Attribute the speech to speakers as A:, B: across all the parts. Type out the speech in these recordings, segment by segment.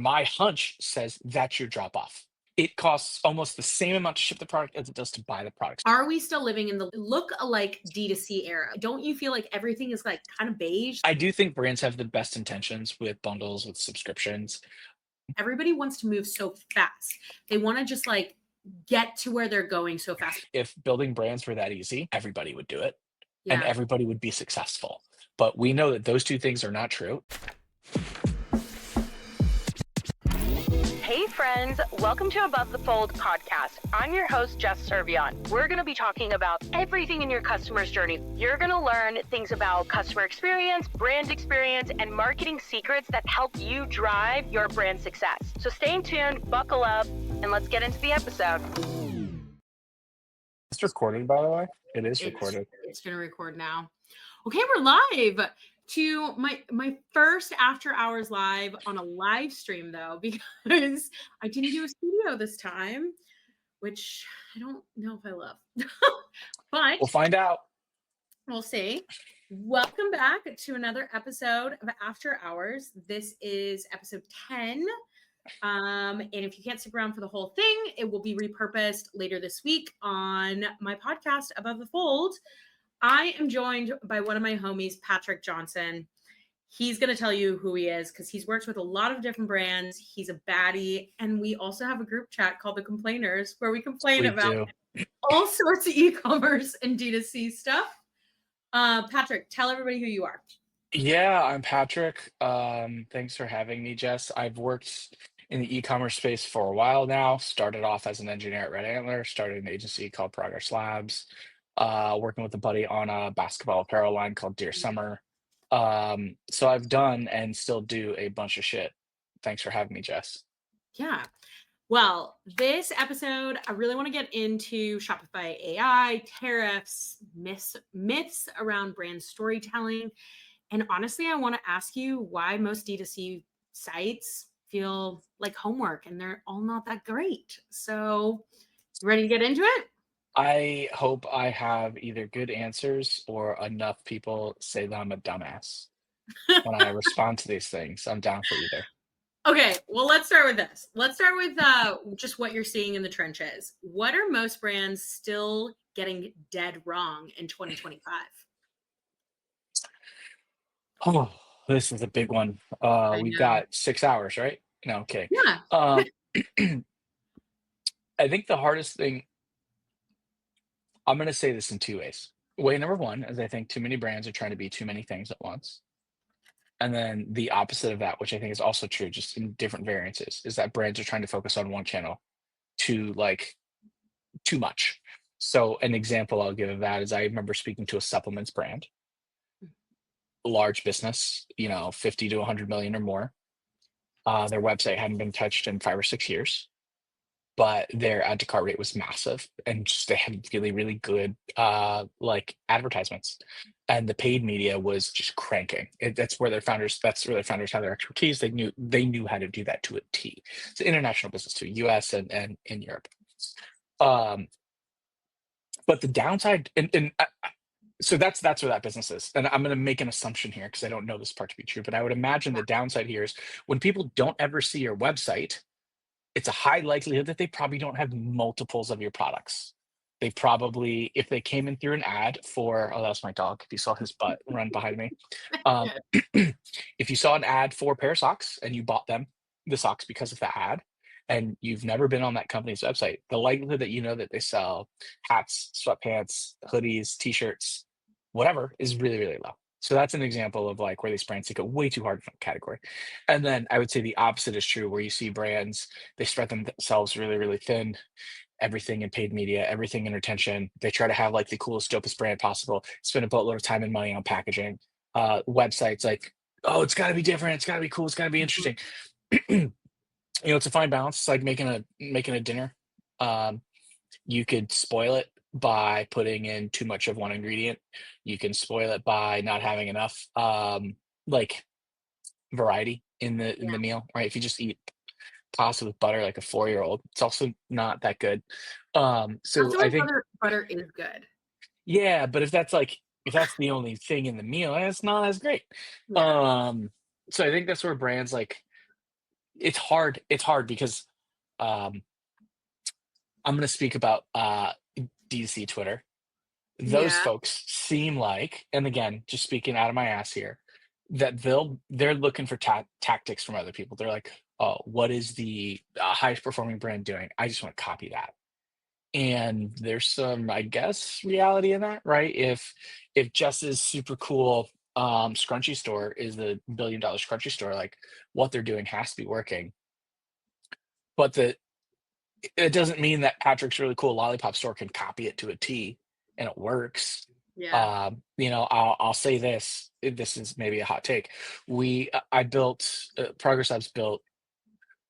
A: my hunch says that's your drop off. It costs almost the same amount to ship the product as it does to buy the products.
B: Are we still living in the look-alike D2C era? Don't you feel like everything is like kind of beige?
A: I do think brands have the best intentions with bundles, with subscriptions.
B: Everybody wants to move so fast. They want to just like get to where they're going so fast.
A: If building brands were that easy, everybody would do it and
B: Yeah.
A: everybody would be successful. But we know that those two things are not true.
C: Hey friends, welcome to Above the Fold podcast. I'm your host, Jess. We're going to be talking about everything in your customer's journey. You're going to learn things about customer experience, brand experience, and marketing secrets that help you drive your brand success. So stay tuned, buckle up, and let's get into the episode.
A: It's recorded, by the way. It is
B: It's
A: recorded.
B: it's gonna record now. Okay, we're live to my first after hours live on a live stream though, because I didn't do a studio this time, which I don't know if I love. But
A: We'll find out.
B: we'll see. Welcome back to another episode of After Hours. This is episode 10. And if you can't stick around for the whole thing, it will be repurposed later this week on my podcast, Above the Fold. I am joined by one of my homies, Patrick Johnson. He's going to tell you who he is because he's worked with a lot of different brands. He's a baddie. And we also have a group chat called The Complainers where we complain
A: We
B: about
A: do.
B: all sorts of e-commerce and D2C stuff. Patrick, tell everybody who you are.
A: Yeah, I'm Patrick. Thanks for having me, Jess. I've worked in the e-commerce space for a while now. Started off as an engineer at Red Antler, started an agency called Progress Labs, working with a buddy on a basketball apparel line called Dear Summer. So I've done and still do a bunch of shit. Thanks for having me, Jess.
B: Yeah. Well, this episode, I really want to get into Shopify AI, tariffs, myths around brand storytelling. And honestly, I want to ask you why most D2C sites feel like homework and they're all not that great. So, you ready to get into it?
A: I hope I have either good answers or enough people say that I'm a dumbass when I respond to these things. I'm down for either.
B: Okay, well, let's start with this. Let's start with just what you're seeing in the trenches. What are most brands still getting dead wrong in 2025?
A: Oh, this is a big one.
B: I
A: We've
B: know.
A: got 6 hours, right? No, okay.
B: Yeah.
A: Um, I think the hardest thing, I'm going to say this in two ways. Way number one is I think too many brands are trying to be too many things at once. And then the opposite of that, which I think is also true, just in different variances, is that brands are trying to focus on one channel too much. So an example I'll give of that is I remember speaking to a supplements brand, large business, 50 to 100 million or more. Their website hadn't been touched in 5 or 6 years, but their add to cart rate was massive, and just they had really, really good like advertisements, and the paid media was just cranking. That's where their founders. That's where their founders had their expertise. They knew how to do that to a T. It's an international business too, U.S. and in Europe. Um, but the downside, so that's where that business is. And I'm going to make an assumption here because I don't know this part to be true, but I would imagine the downside here is when people don't ever see your website, it's a high likelihood that they probably don't have multiples of your products. They probably, if they came in through an ad for, oh, that's my dog. If you saw his butt run behind me. Um, if you saw an ad for a pair of socks and you bought them, the socks, because of the ad, and you've never been on that company's website, the likelihood that you know that they sell hats, sweatpants, hoodies, t-shirts, whatever, is really, really low. So that's an example of like where these brands take it way too hard from a category. And then I would say the opposite is true, where you see brands, they spread themselves really, really thin, everything in paid media, everything in retention. They try to have like the coolest, dopest brand possible, spend a boatload of time and money on packaging. Websites like, oh, it's got to be different, it's got to be cool, it's got to be interesting. It's a fine balance. It's like making a dinner. Um, you could spoil it by putting in too much of one ingredient. You can spoil it by not having enough like variety in the meal, right? If you just eat pasta with butter like a 4-year-old, it's also not that good. So
B: Also,
A: I think,
B: butter is good.
A: yeah, but if that's the only thing in the meal, it's not as great.
B: Yeah.
A: So I think that's where brands like it's hard. It's hard because um, I'm going to speak about DTC Twitter. Those
B: Yeah.
A: folks seem like, and again, just speaking out of my ass here, that they're looking for tactics from other people. They're like, oh, what is the highest performing brand doing? I just want to copy that. And there's some, I guess, reality in that, right? If Jess's super cool scrunchy store is the $1 billion scrunchy store, like what they're doing has to be working. But it doesn't mean that Patrick's really cool lollipop store can copy it to a T and it works.
B: Yeah.
A: I'll say this. This is maybe a hot take. I built Progress Labs built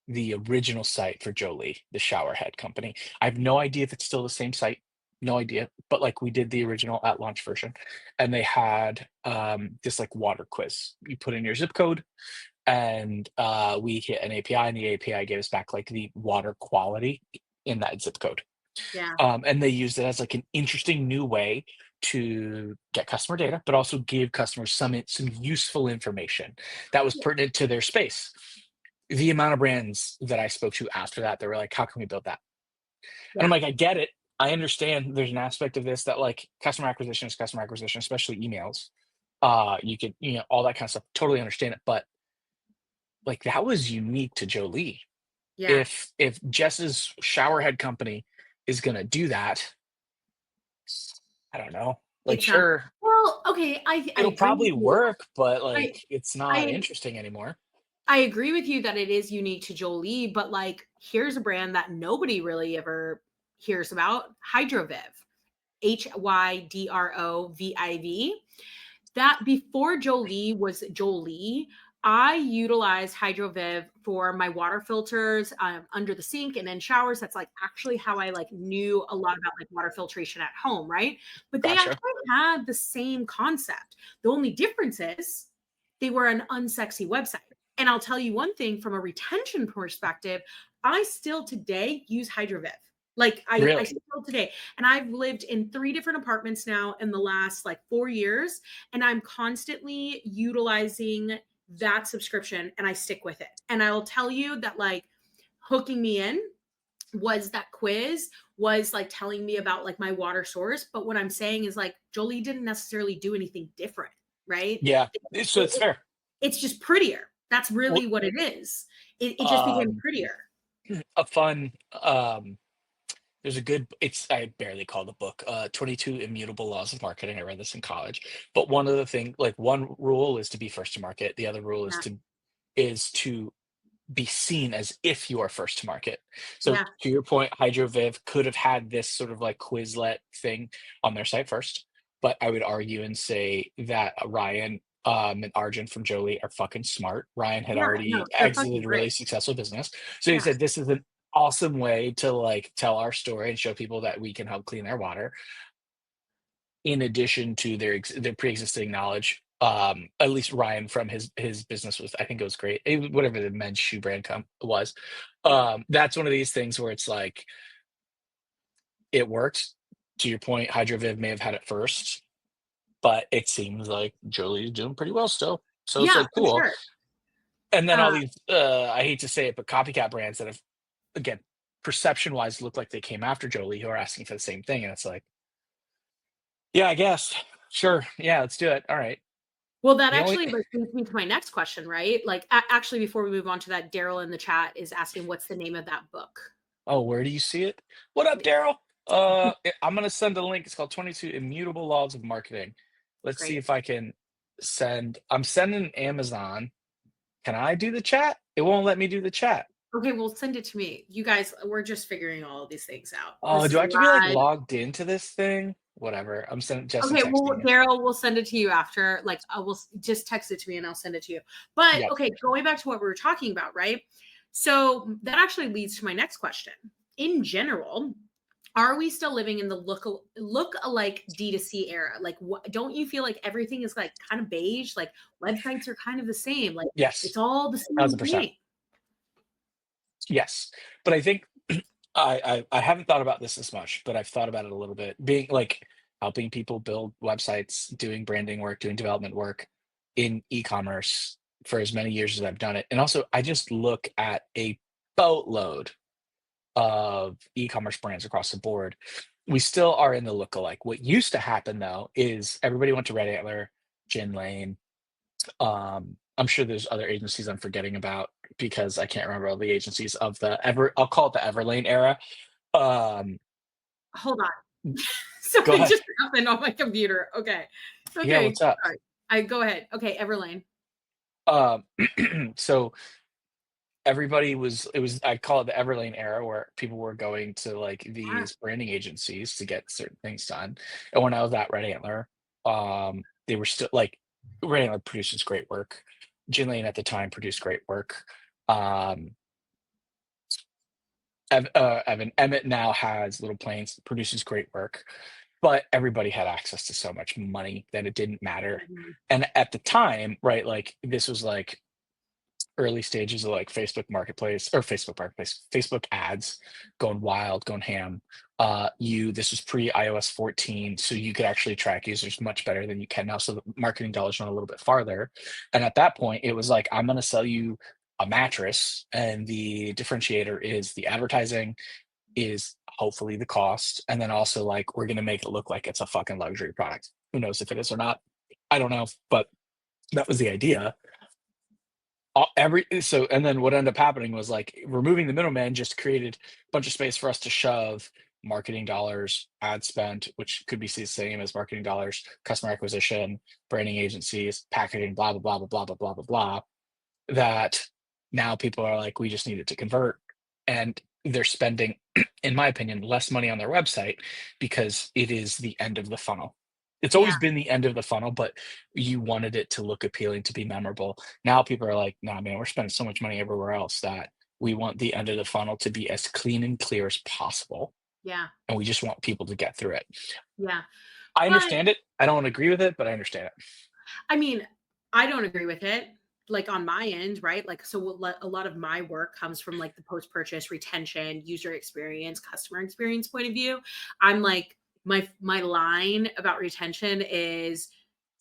A: the original site for Jolie, the shower head company. I have no idea if it's still the same site. No idea. But like we did the original at launch version, and they had this like water quiz. You put in your zip code, and we hit an API, and the API gave us back like the water quality in that zip code.
B: Yeah.
A: And they used it as like an interesting new way to get customer data, but also give customers some useful information that was pertinent to their space. The amount of brands that I spoke to after that, they were like, "How can we build that?" And I'm
B: Yeah.
A: like, "I get it. I understand. There's an aspect of this that like customer acquisition is customer acquisition, especially emails. You could, all that kind of stuff. Totally understand it, but like that was unique to Jolie.
B: Yeah.
A: If Jess's showerhead company is gonna do that, I don't know. Like,
B: It's not
A: sure,
B: well, okay, I
A: it'll
B: agree with
A: probably
B: you.
A: work, but
B: I
A: like it's not
B: I
A: interesting anymore.
B: I agree with you that it is unique to Jolie, but like here's a brand that nobody really ever hears about, Hydroviv. Hydroviv. That before Jolie was Jolie, I utilized Hydroviv for my water filters under the sink and in showers. That's like actually how I like knew a lot about like water filtration at home, right? But they
A: Gotcha.
B: actually had the same concept. The only difference is they were an unsexy website. And I'll tell you one thing from a retention perspective, I still today use Hydroviv. Like I
A: Really?
B: still today. And I've lived in 3 different apartments now in the last like 4 years, and I'm constantly utilizing that subscription and I stick with it. And I'll tell you that like hooking me in was that quiz was like telling me about like my water source, but what I'm saying is like Jolie didn't necessarily do anything different, right?
A: Yeah. So
B: It,
A: it's
B: it,
A: fair.
B: it's just prettier. That's
A: Well,
B: really what it is. It just became
A: um,
B: prettier.
A: a fun there's a good it's I barely call the book 22 Immutable Laws of Marketing. I read this in college. But one of the thing like one rule is to be first to market. The other rule
B: Yeah.
A: is to be seen as if you are first to market. So
B: Yeah.
A: to your point, HydroViv could have had this sort of like Quizlet thing on their site first, but I would argue and say that Ryan and Arjun from Jolie are fucking smart. Ryan had
B: Yeah. No,
A: already
B: they're fucking
A: exited a really
B: great.
A: successful business, so he
B: Yeah.
A: said this is an awesome way to like tell our story and show people that we can help clean their water in addition to their pre-existing knowledge. At least Ryan from his business was, I think it was great. Whatever the men's shoe brand was.
B: Yeah.
A: That's one of these things where it's like it works. To your point, Hydroviv may have had it first, but it seems like Jolie's doing pretty well still. So it's
B: Yeah,
A: like
B: for
A: cool.
B: sure.
A: And then all
B: Uh,
A: these I hate to say it, but copycat brands that have again perception wise look like they came after Jolie who are asking for the same thing. And it's like, yeah, I guess. Sure. Yeah, let's do it. All right.
B: well, that
A: The only
B: actually like brings me to my next question, right? Like, actually, before we move on to that, Daryl in the chat is asking, "What's the name of that book?"
A: Oh, where do you see it? What up,
B: Yeah,
A: Daryl? I'm gonna send a link. It's called 22 Immutable Laws of Marketing. Let's see
B: great.
A: if I can send. I'm sending Amazon. Can I do the chat? It won't let me do the chat.
B: Okay, well, send it to me. You guys, we're just figuring all of these things out.
A: Oh,
B: This
A: do
B: is
A: I have to be like
B: live.
A: logged into this thing? Whatever. I'm sending Jesse
B: Okay, well,
A: texting you.
B: Daryl will send it to you after. Like, I will just text it to me and I'll send it to you. But
A: Yep.
B: okay, going back to what we were talking about, right? So that actually leads to my next question. In general, are we still living in the look alike D2C era? Like, what, don't you feel like everything is like kind of beige? Like websites are kind of the same. Like
A: Yes.
B: it's all the same
A: 1,000%.
B: thing.
A: Yes. But I think I haven't thought about this as much, but I've thought about it a little bit. Being like helping people build websites, doing branding work, doing development work in e-commerce for as many years as I've done it. And also, I just look at a boatload of e-commerce brands across the board. We still are in the lookalike. What used to happen though is everybody went to Red Antler, Gin Lane. I'm sure there's other agencies I'm forgetting about because I can't remember all the agencies of the I'll call it the Everlane era. Um,
B: Hold on.
A: Go
B: Something
A: ahead.
B: just happened on my computer. Okay.
A: Yeah,
B: Okay.
A: what's up?
B: Sorry. I go ahead. Okay, Everlane.
A: Um, so I call it the Everlane era where people were going to like
B: Yeah.
A: these branding agencies to get certain things done. And when I was at Red Antler, they were still like Red Antler produces great work. Gin Lane at the time produced great work. Um, Evan Emmett now has Little Plains, produces great work, but everybody had access to so much money that it didn't matter.
B: Mhm.
A: And at the time, right, like this was like early stages of like Facebook ads going wild, going ham. This was pre iOS 14, so you could actually track users much better than you can now. So the marketing dollars went a little bit farther. And at that point, it was like, I'm going to sell you a mattress, and the differentiator is the advertising, is hopefully the cost, and then also like we're going to make it look like it's a fucking luxury product. Who knows if it is or not? I don't know, but that was the idea. And then what ended up happening was like removing the middleman just created a bunch of space for us to shove marketing dollars, ad spend, which could be the same as marketing dollars, customer acquisition, branding agencies, packaging, blah blah blah blah blah blah blah blah blah. That now people are like, we just need it to convert, and they're spending, in my opinion, less money on their website because it is the end of the funnel. It's
B: Yeah.
A: always been the end of the funnel, but you wanted it to look appealing, to be memorable. Now people are like, nah, man, we're spending so much money everywhere else that we want the end of the funnel to be as clean and clear as possible.
B: Yeah.
A: And we just want people to get through it.
B: Yeah.
A: I
B: But
A: understand it. I don't agree with it, but I understand it.
B: I mean, I don't agree with it. Like on my end, right? Like, so a lot of my work comes from like the post purchase retention, user experience, customer experience point of view. I'm like, my line about retention is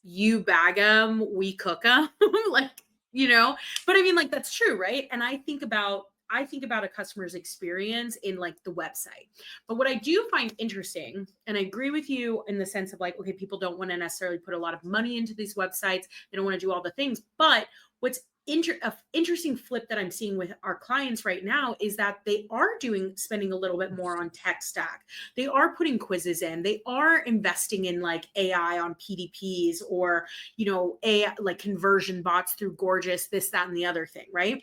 B: you bag them, we cook them. Like, but I mean, like, that's true, right? And I think about a customer's experience in like the website. But what I do find interesting, and I agree with you in the sense of like, okay, people don't want to necessarily put a lot of money into these websites. They don't want to do all the things. But what's interesting flip that I'm seeing with our clients right now is that they are spending a little bit more on tech stack. They are putting quizzes in. They are investing in like AI on PDPs or, AI, like conversion bots through Gorgeous, this, that, and the other thing, right?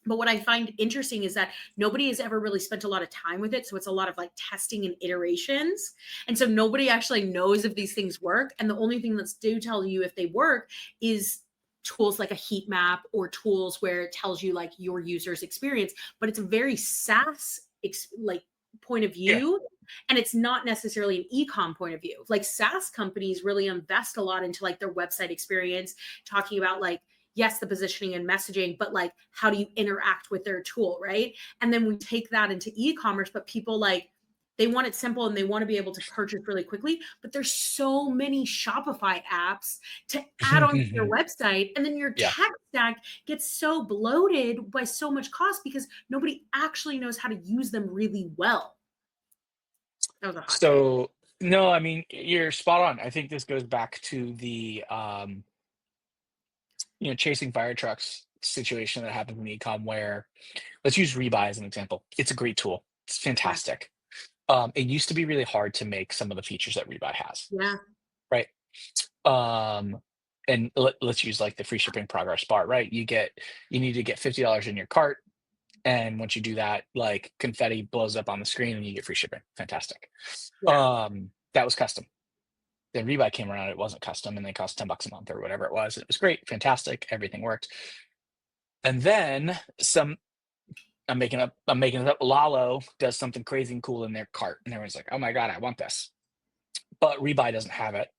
B: But what I find interesting is that nobody has ever really spent a lot of time with it. So it's a lot of like testing and iterations. And so nobody actually knows if these things work. And the only thing that's do tell you if they work is tools like a heat map or tools where it tells you like your user's experience, but it's a very SaaS like point of
A: Yeah.
B: view. And it's not necessarily an e-com point of view. Like SaaS companies really invest a lot into like their website experience, talking about like, yes, the positioning and messaging, but like, how do you interact with their tool, right? And then we take that into e-commerce, but people like, they want it simple and they want to be able to purchase really quickly, but there's so many Shopify apps to add onto your website. And then your
A: Yeah.
B: tech stack gets so bloated by so much cost because nobody actually knows how to use them really well. That was a hot take.
A: So no, I mean, you're spot on. I think this goes back to the chasing fire trucks situation that happened in ecom where, let's use Rebuy as an example. It's a great tool. It's
B: Yeah.
A: fantastic. It used to be really hard to make some of the features that Rebuy has,
B: Yeah.
A: right? And let's use like the free shipping progress bar, right? You need to get $50 in your cart, and once you do that, like confetti blows up on the screen and you get free shipping. Fantastic.
B: Yeah.
A: That was custom. Then Rebuy came around, it wasn't custom, and they cost $10 a month or whatever it was. It was great, fantastic, everything worked. And then I'm making it up. Lalo does something crazy and cool in their cart, and everyone's like, "Oh my god, I want this!" But Rebuy doesn't have it,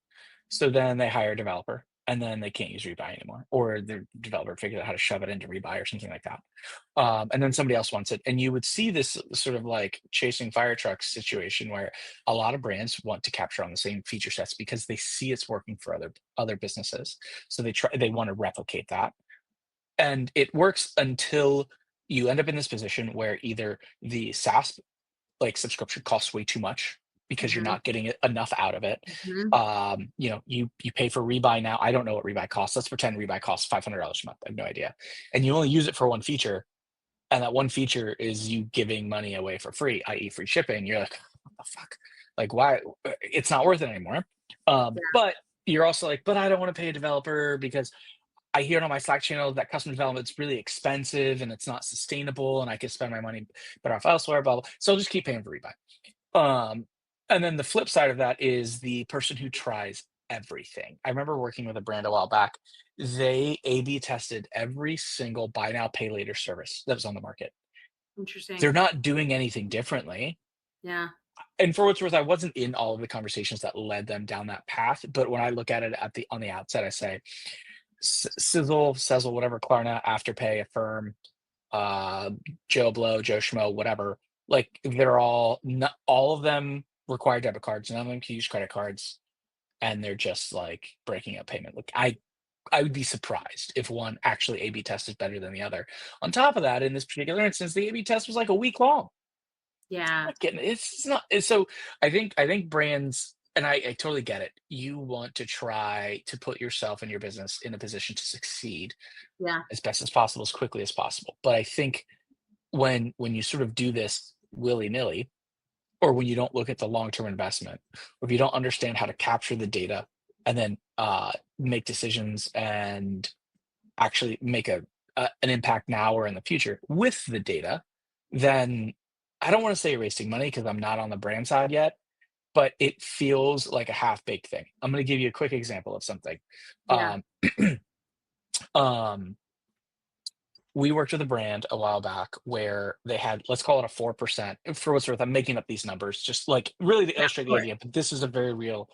A: so then they hire a developer, and then they can't use Rebuy anymore, or the developer figured out how to shove it into Rebuy or something like that. And then somebody else wants it, and you would see this sort of like chasing fire trucks situation where a lot of brands want to capture on the same feature sets because they see it's working for other businesses, so they want to replicate that. And it works until you end up in this position where either the SaaS like subscription costs way too much because you're
B: Mhm,
A: not getting enough out of it.
B: mhm.
A: You pay for rebuy now. I don't know what rebuy costs. Let's pretend rebuy costs $500 a month. I have no idea. And you only use it for one feature, and that one feature is you giving money away for free, i.e., free shipping. You're like, what the fuck? Like, why? It's not worth it anymore.
B: Yeah,
A: But you're also like, but I don't want to pay a developer because I hear it on my Slack channel that customer development's really expensive and it's not sustainable, and I could spend my money better off elsewhere. Blah blah. So I'll just keep paying for rebuy. Um, and then the flip side of that is the person who tries everything. I remember working with a brand a while back. They A/B tested every single buy now, pay later service that was on the market.
B: interesting.
A: They're not doing anything differently.
B: Yeah,
A: And for what's worth, I wasn't in all of the conversations that led them down that path. But when I look at it at the on the outset, I say Sizzle, Sezzle, whatever, Klarna, Afterpay, Affirm, uh, Joe Blow, Joe Schmo, whatever. Like they're all not all of them require debit cards. None of them can use credit cards, and they're just like breaking up payment. Like I would be surprised if one actually A/B tested better than the other. On top of that, in this particular instance, the A/B test was like a week long.
B: yeah,
A: Not getting it's not. So I think brands. And I totally get it. You want to try to put yourself and your business in a position to succeed
B: yeah,
A: as best as possible, as quickly as possible. But I think when you sort of do this willy-nilly, or when you don't look at the long-term investment, or if you don't understand how to capture the data and then make decisions and actually make an impact now or in the future with the data, then I don't want to say you're wasting money because I'm not on the brand side yet, but it feels like a half-baked thing. I'm going to give you a quick example of something.
B: yeah.
A: Um, um, we worked with a brand a while back where they had, let's call it a 4%. For what's worth, I'm making up these numbers just like really to
B: Yeah,
A: illustrate
B: of
A: the
B: course.
A: idea, but this is a very real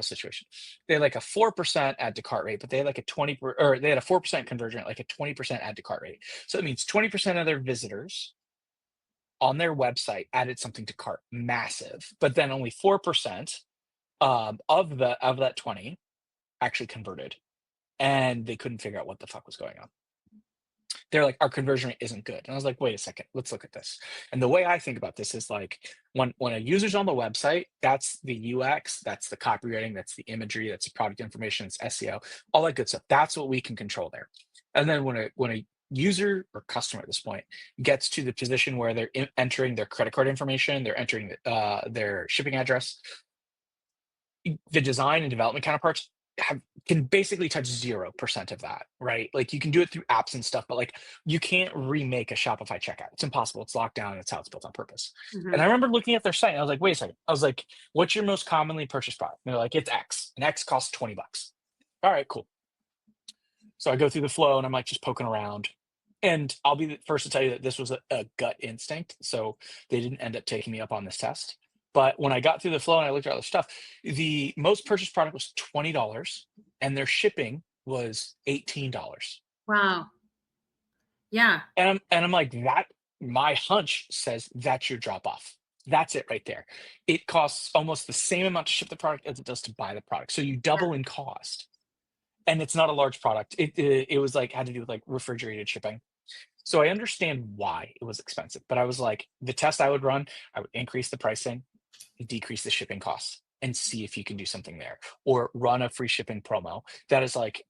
A: situation. They had like a 4% add to cart rate, but they had like a 20 or they had a 4% conversion, like a 20% add to cart rate. So it means 20% of their visitors on their website added something to cart, massive, but then only 4% of that 20 actually converted, and they couldn't figure out what the fuck was going on. They're like, our conversion rate isn't good. And I was like, wait a second, let's look at this. And the way I think about this is like when a user's on the website, that's the UX, that's the copywriting, that's the imagery, that's the product information, it's SEO, all that good stuff. That's what we can control there. And then when a user or customer at this point gets to the position where they're entering their credit card information, they're entering their shipping address, the design and development counterparts can basically touch 0% of that, right? Like you can do it through apps and stuff, but like you can't remake a Shopify checkout. It's impossible. It's locked down. It's how it's built on purpose. And
B: Mhm.
A: I remember looking at their site and I was like, wait a second. I was like, what's your most commonly purchased product? And they're like, it's X. And X costs $20. All right, cool. So I go through the flow and I'm like just poking around. And I'll be the first to tell you that this was a gut instinct. So they didn't end up taking me up on this test. But when I got through the flow and I looked at all the stuff, the most purchased product was $20 and their shipping was $18.
B: Wow. Yeah.
A: And I'm like, that my hunch says that's your drop off. That's it right there. It costs almost the same amount to ship the product as it does to buy the product. So you double in cost. And it's not a large product. It was like had to do with like refrigerated shipping. So I understand why it was expensive, but I was like, the test I would run, I would increase the pricing, decrease the shipping costs, and see if you can do something there, or run a free shipping promo that is like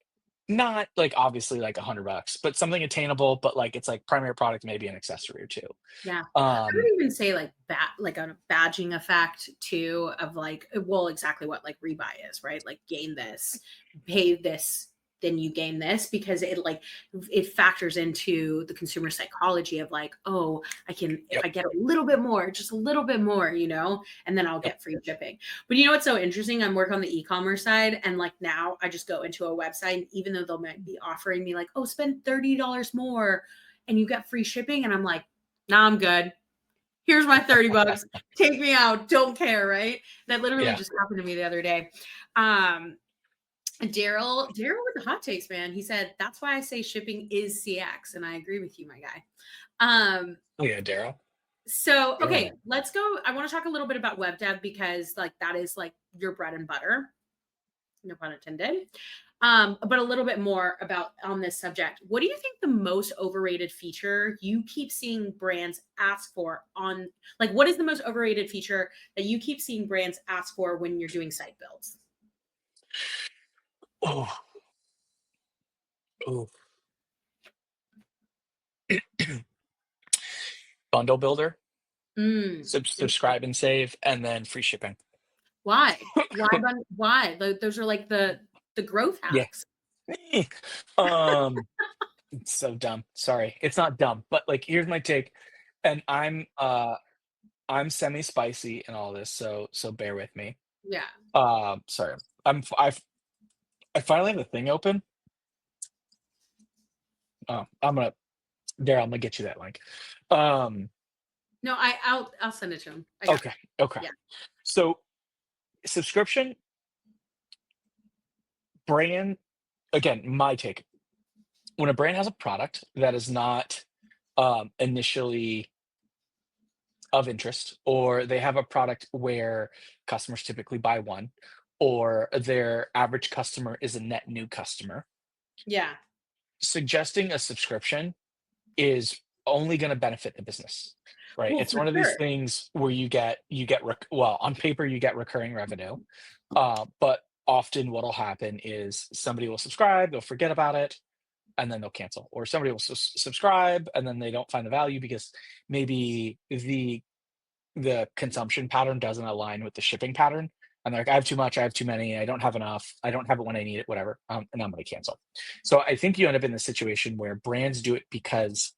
A: not like obviously like $100, but something attainable, but like it's like primary product, maybe an accessory or two.
B: Yeah. I
A: Um,
B: would even say like that, like a badging effect too, of like, well, exactly what like rebuy is, right? Like gain this, pay this, then you gain this, because it factors into the consumer psychology of like, oh, I can, if
A: yep,
B: I get a little bit more, just a little bit more, and then I'll
A: yep,
B: get free shipping. But you know what's so interesting? I'm working on the e-commerce side, and like now I just go into a website, and even though they might be offering me like, oh, spend $30 more and you get free shipping, and I'm like, nah, I'm good. Here's my $30. Take me out. Don't care, right? That literally
A: yeah.
B: just happened to me the other day. Um, Daryl with the hot takes, man. He said, that's why I say shipping is CX. And I agree with you, my guy.
A: Oh yeah, Daryl.
B: So,
A: Yeah.
B: okay, let's go. I want to talk a little bit about web dev because like that is like your bread and butter. No pun intended. But a little bit more about on this subject. What do you think the most overrated feature you keep seeing brands ask for on, like, what is the most overrated feature that you keep seeing brands ask for when you're doing site builds?
A: Oh, oh. Bundle builder,
B: Mm,
A: subscribe and save, and then free shipping.
B: why? Why? Those are like the growth
A: Yeah.
B: hacks.
A: um, it's so dumb. Sorry, it's not dumb, but like here's my take, and I'm semi spicy and all this, so bear with me.
B: Yeah.
A: Sorry, I finally have the thing open. Oh, Daryl, I'm gonna get you that link. Um,
B: No, I'll send it to him. I got
A: okay, okay.
B: yeah.
A: So subscription brand, again, my take. When a brand has a product that is not initially of interest, or they have a product where customers typically buy one, or their average customer is a net new customer,
B: Yeah.
A: suggesting a subscription is only going to benefit the business, right?
B: Well,
A: It's
B: for
A: one of these
B: sure.
A: things where well, on paper you get recurring revenue, but often what'll happen is somebody will subscribe, they'll forget about it, and then they'll cancel, or somebody will subscribe and then they don't find the value because maybe the consumption pattern doesn't align with the shipping pattern. And they're like, I have too much, I have too many, I don't have enough, I don't have it when I need it, whatever. And I'm going to cancel. So I think you end up in the situation where brands do it because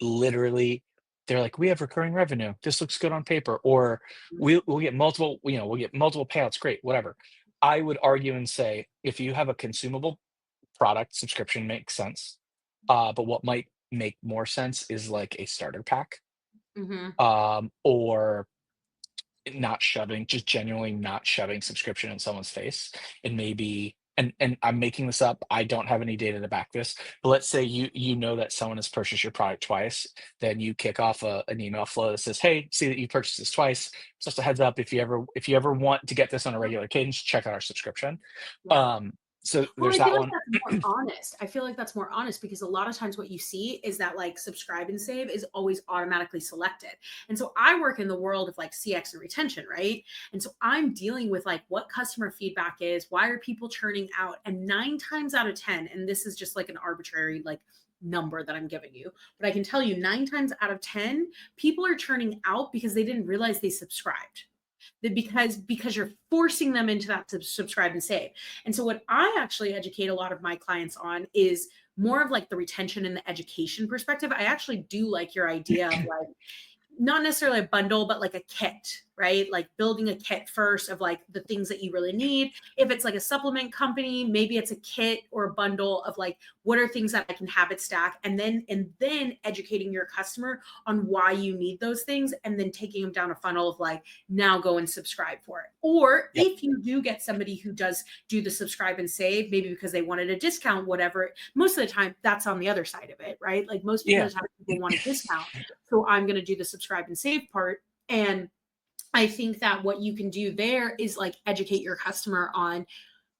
A: literally they're like, we have recurring revenue. This looks good on paper, or we'll get multiple, we'll get multiple payouts. Great, whatever. I would argue and say if you have a consumable product, subscription makes sense. But what might make more sense is like a starter pack,
B: Hmm.
A: or not shoving, just genuinely not shoving subscription in someone's face. And maybe, and I'm making this up, I don't have any data to back this, but let's say you know that someone has purchased your product twice, then you kick off an email flow that says, hey, see that you purchased this twice. Just a heads up, if you ever want to get this on a regular cadence, check out our subscription.
B: Yeah.
A: Um, so
B: Well,
A: there's
B: I feel
A: that
B: like
A: one.
B: that's more honest. I feel like that's more honest because a lot of times what you see is that like subscribe and save is always automatically selected. And so I work in the world of like CX and retention, right? And so I'm dealing with like what customer feedback is, why are people churning out? And 9 times out of 10, and this is just like an arbitrary like number that I'm giving you, but I can tell you 9 times out of 10, people are churning out because they didn't realize they subscribed. Because you're forcing them into that subscribe and save. And so what I actually educate a lot of my clients on is more of like the retention and the education perspective. I actually do like your idea of like not necessarily a bundle, but like a kit, right? Like building a kit first of like the things that you really need. If it's like a supplement company, maybe it's a kit or a bundle of like what are things that I can habit stack, and then educating your customer on why you need those things, and then taking them down a funnel of like now go and subscribe for it. Or
A: Yep.
B: if you do get somebody who does do the subscribe and save, maybe because they wanted a discount, whatever, most of the time that's on the other side of it, right? Like most of
A: Yeah.
B: the time people want a discount. So I'm going to do the subscribe and save part. And I think that what you can do there is like educate your customer on,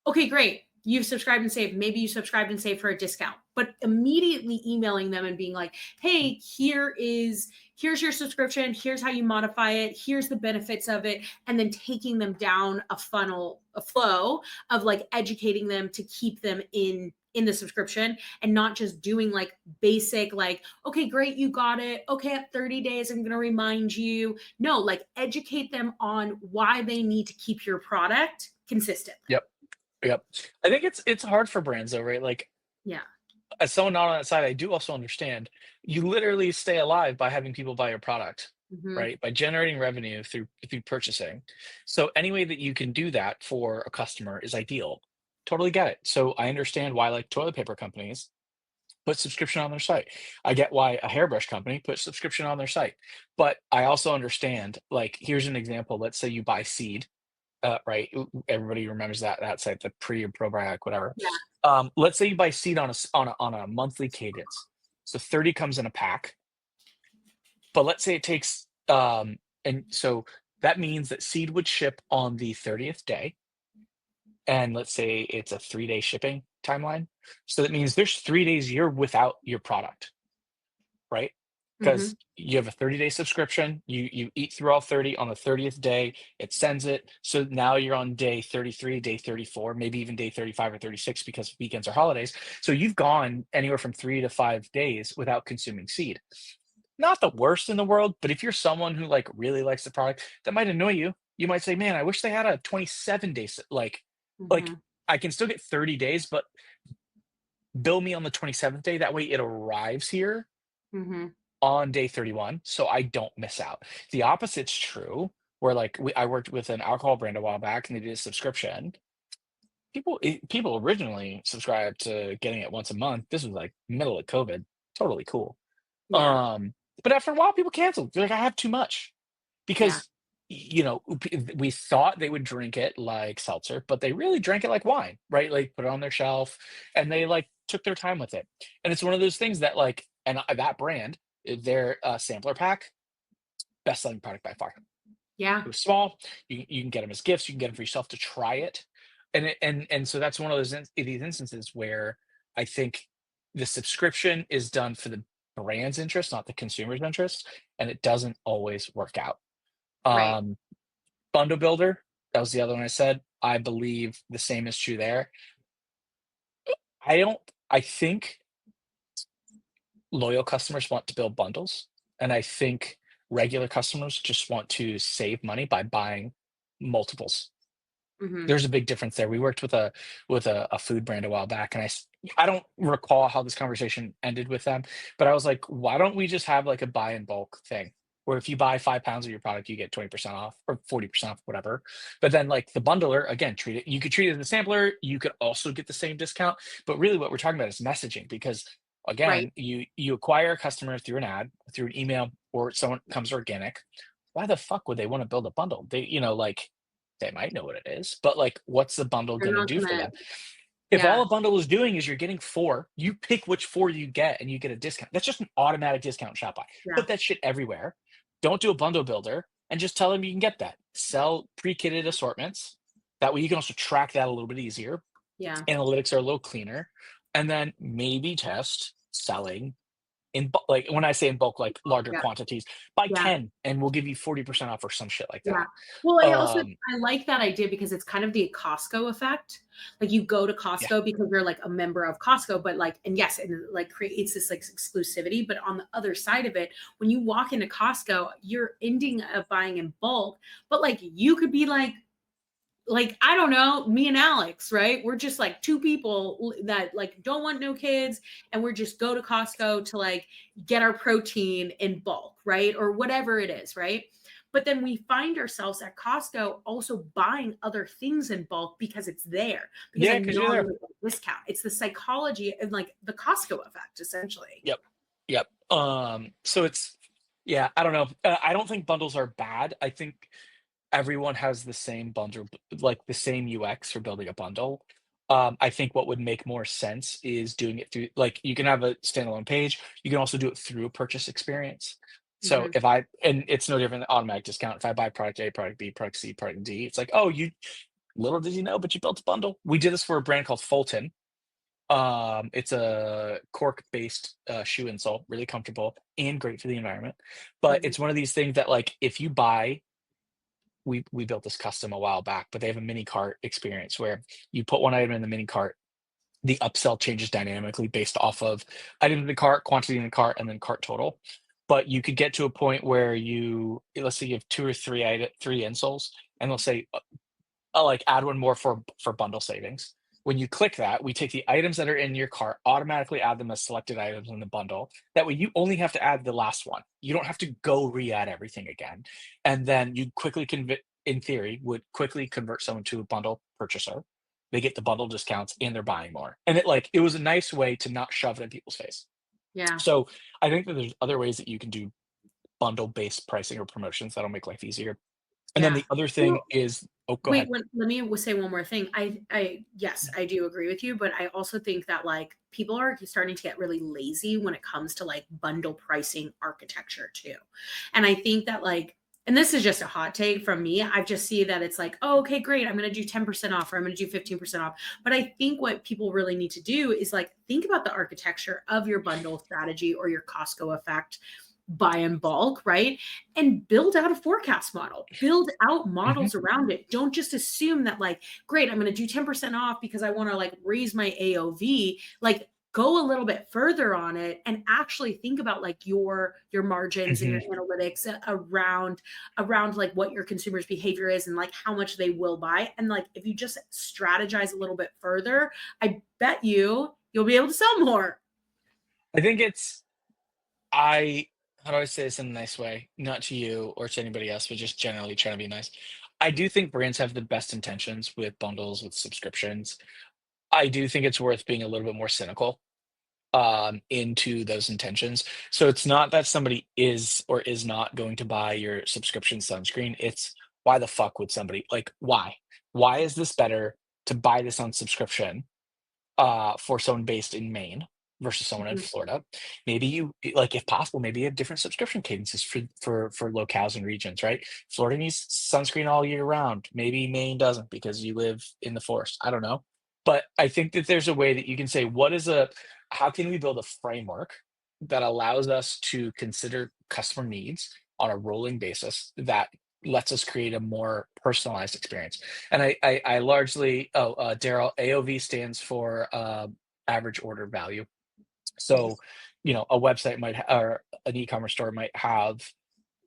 B: okay, great. You've subscribed and saved. Maybe you subscribed and saved for a discount, but immediately emailing them and being like, hey, here's your subscription. Here's how you modify it. Here's the benefits of it. And then taking them down a funnel, a flow of like educating them to keep them in the subscription, and not just doing like basic, like, okay, great, you got it. Okay, at 30 days, I'm going to remind you. No, like educate them on why they need to keep your product consistent.
A: Yep. Yep. I think it's hard for brands though, right? Like,
B: Yeah.
A: as someone not on that side, I do also understand you literally stay alive by having people buy your product,
B: Mhm.
A: right? By generating revenue through purchasing. So any way that you can do that for a customer is ideal. Totally get it. So I understand why like toilet paper companies put subscription on their site. I get why a hairbrush company puts subscription on their site. But I also understand, like, here's an example. Let's say you buy seed, right? Everybody remembers that site, the pre or probiotic, whatever.
B: Yeah.
A: Let's say you buy seed on a monthly cadence. So 30 comes in a pack, but let's say it takes and so that means that seed would ship on the 30th day, and let's say it's a 3-day shipping timeline. So that means there's 3 days you're without your product, right?
B: Mm-hmm.
A: Because you have a 30-day subscription, you eat through all 30, on the 30th day, it sends it. So now you're on day 33, day 34, maybe even day 35 or 36 because weekends or holidays. So you've gone anywhere from 3 to 5 days without consuming seed. Not the worst in the world, but if you're someone who like really likes the product, that might annoy you. You might say, "Man, I wish they had a 27-day like
B: Mm-hmm.
A: I can still get 30 days, but bill me on the 27th day. That way it arrives here
B: Mm-hmm.
A: on day 31, so I don't miss out." The opposite's true, where like I worked with an alcohol brand a while back and they did a subscription. People originally subscribed to getting it once a month. This was like middle of COVID. Totally cool.
B: Yeah.
A: Um, but after a while, people canceled. They're like, "I have too much."
B: Yeah.
A: Because, we thought they would drink it like seltzer, but they really drank it like wine, right? Like, put it on their shelf, and they, like, took their time with it. And it's one of those things that, like and, that brand, their, sampler pack, best-selling product by far.
B: Yeah.
A: It was small. You can get them as gifts. You can get them for yourself to try it, and so that's one of these instances where I think the subscription is done for the brand's interest, not the consumer's interest, and it doesn't always work out.
B: Right.
A: Um, Bundle builder, that was the other one I said. I believe the same is true there. I don't. I think loyal customers want to build bundles, and I think regular customers just want to save money by buying multiples.
B: Mm-hmm.
A: There's a big difference there. We worked with a food brand a while back, and I don't recall how this conversation ended with them, but I was like, "Why don't we just have, like, a buy in bulk thing, where if you buy 5 pounds of your product, you get 20% off or 40% off, whatever." But then, like, the bundler, again, treat it as a sampler, you could also get the same discount, but really what we're talking about is messaging because,
B: Right.
A: again, you acquire a customer through an ad, through an email, or someone comes organic. Why the fuck would they wanna build a bundle? Like, they might know what it is, but, like, what's the bundle
B: They're
A: gonna
B: not
A: do for
B: gonna.
A: them? If
B: Yeah.
A: all a bundle is doing is you're getting 4, you pick which 4 you get and you get a discount. That's just an automatic discount in Shopify.
B: Yeah.
A: Put that shit everywhere. Don't do a bundle builder and just tell them you can get that. Sell pre-kitted assortments. That way you can also track that a little bit easier.
B: Yeah.
A: Analytics are a little cleaner. And then maybe test selling in like when I say in bulk, like larger
B: Yeah.
A: quantities. Buy
B: Yeah.
A: 10 and we'll give you 40% off or some shit like
B: Yeah.
A: that.
B: Well,
A: Um,
B: I like that idea because it's kind of the Costco effect. Like you go to
A: yeah.
B: Costco because you're like a member of Costco, but like, and yes, and it like creates this like exclusivity. But on the other side of it, when you walk into Costco, you're ending up buying in bulk, but like you could be like I don't know, me and Alex, right? We're just like two people that like don't want no kids, and we're just go to Costco to like get our protein in bulk, right? Or whatever it is, right? But then we find ourselves at Costco also buying other things in bulk because it's there, because
A: Yeah,
B: I
A: because
B: know
A: you're
B: I'm
A: there.
B: going to get a discount. It's the psychology and like the Costco effect, essentially.
A: Yep. Yep. So it's yeah, I don't know. I don't think bundles are bad. I think everyone has the same bundle, like the same UX for building a bundle. I think what would make more sense is doing it through like you can have a standalone page. You can also do it through a purchase experience. So
B: Hmm.
A: and it's no different than automatic discount. If I buy product A, product B, product C, product D, it's like, oh, you little did you know, but you built a bundle. We did this for a brand called Fulton. It's a cork-based, shoe insole, really comfortable and great for the environment. But
B: Hmm.
A: it's one of these things that, like, if you buy we built this custom a while back, but they have a mini cart experience where you put one item in the mini cart, the upsell changes dynamically based off of item in the cart, quantity in the cart, and then cart total. But you could get to a point where let's say you have 2 or 3 insoles, and they'll say, like add one more for bundle savings. When you click that, we take the items that are in your cart, automatically add them as selected items in the bundle. That way, you only have to add the last one. You don't have to go re-add everything again. And then you quickly convert, in theory, would quickly convert someone to a bundle purchaser. They get the bundle discounts and they're buying more. And it was a nice way to not shove it in people's face.
B: Yeah.
A: So I think that there's other ways that you can do bundle based pricing or promotions that'll make life easier. And then
B: Yeah.
A: the other thing
B: Well,
A: is, oh, go
B: wait,
A: ahead.
B: let me say one more thing. Yes, I do agree with you, but I also think that like people are starting to get really lazy when it comes to like bundle pricing architecture too. And I think that like and this is just a hot take from me, I just see that it's like, oh, okay, great, I'm going to do 10% off, or I'm going to do 15% off. But I think what people really need to do is like think about the architecture of your bundle strategy or your Costco effect, buy in bulk, right? And build out a forecast model, build out models around it. Don't just assume that like, great, I'm going to do 10% off because I want to like raise my AOV. Like, go a little bit further on it and actually think about like your margins and your analytics around like what your consumers behavior is and like how much they will buy. And like if you just strategize a little bit further, I bet you'll be able to sell more.
A: I think how do I say this in a nice way? Not to you or to anybody else, but just generally trying to be nice. I do think brands have the best intentions with bundles, with subscriptions. I do think it's worth being a little bit more cynical into those intentions. So it's not that somebody is or is not going to buy your subscription sunscreen. It's why the fuck would somebody like why? Why is this better to buy this on subscription for someone based in Maine versus someone in
B: Mhm.
A: Florida? Maybe you like, if possible, maybe you have different subscription cadences for locales and regions, right? Florida needs sunscreen all year round. Maybe Maine doesn't because you live in the forest. I don't know. But I think that there's a way that you can say, how can we build a framework that allows us to consider customer needs on a rolling basis that lets us create a more personalized experience? And I largely, Daryl, AOV stands for average order value. So,
B: Yes.
A: a website or an e-commerce store might have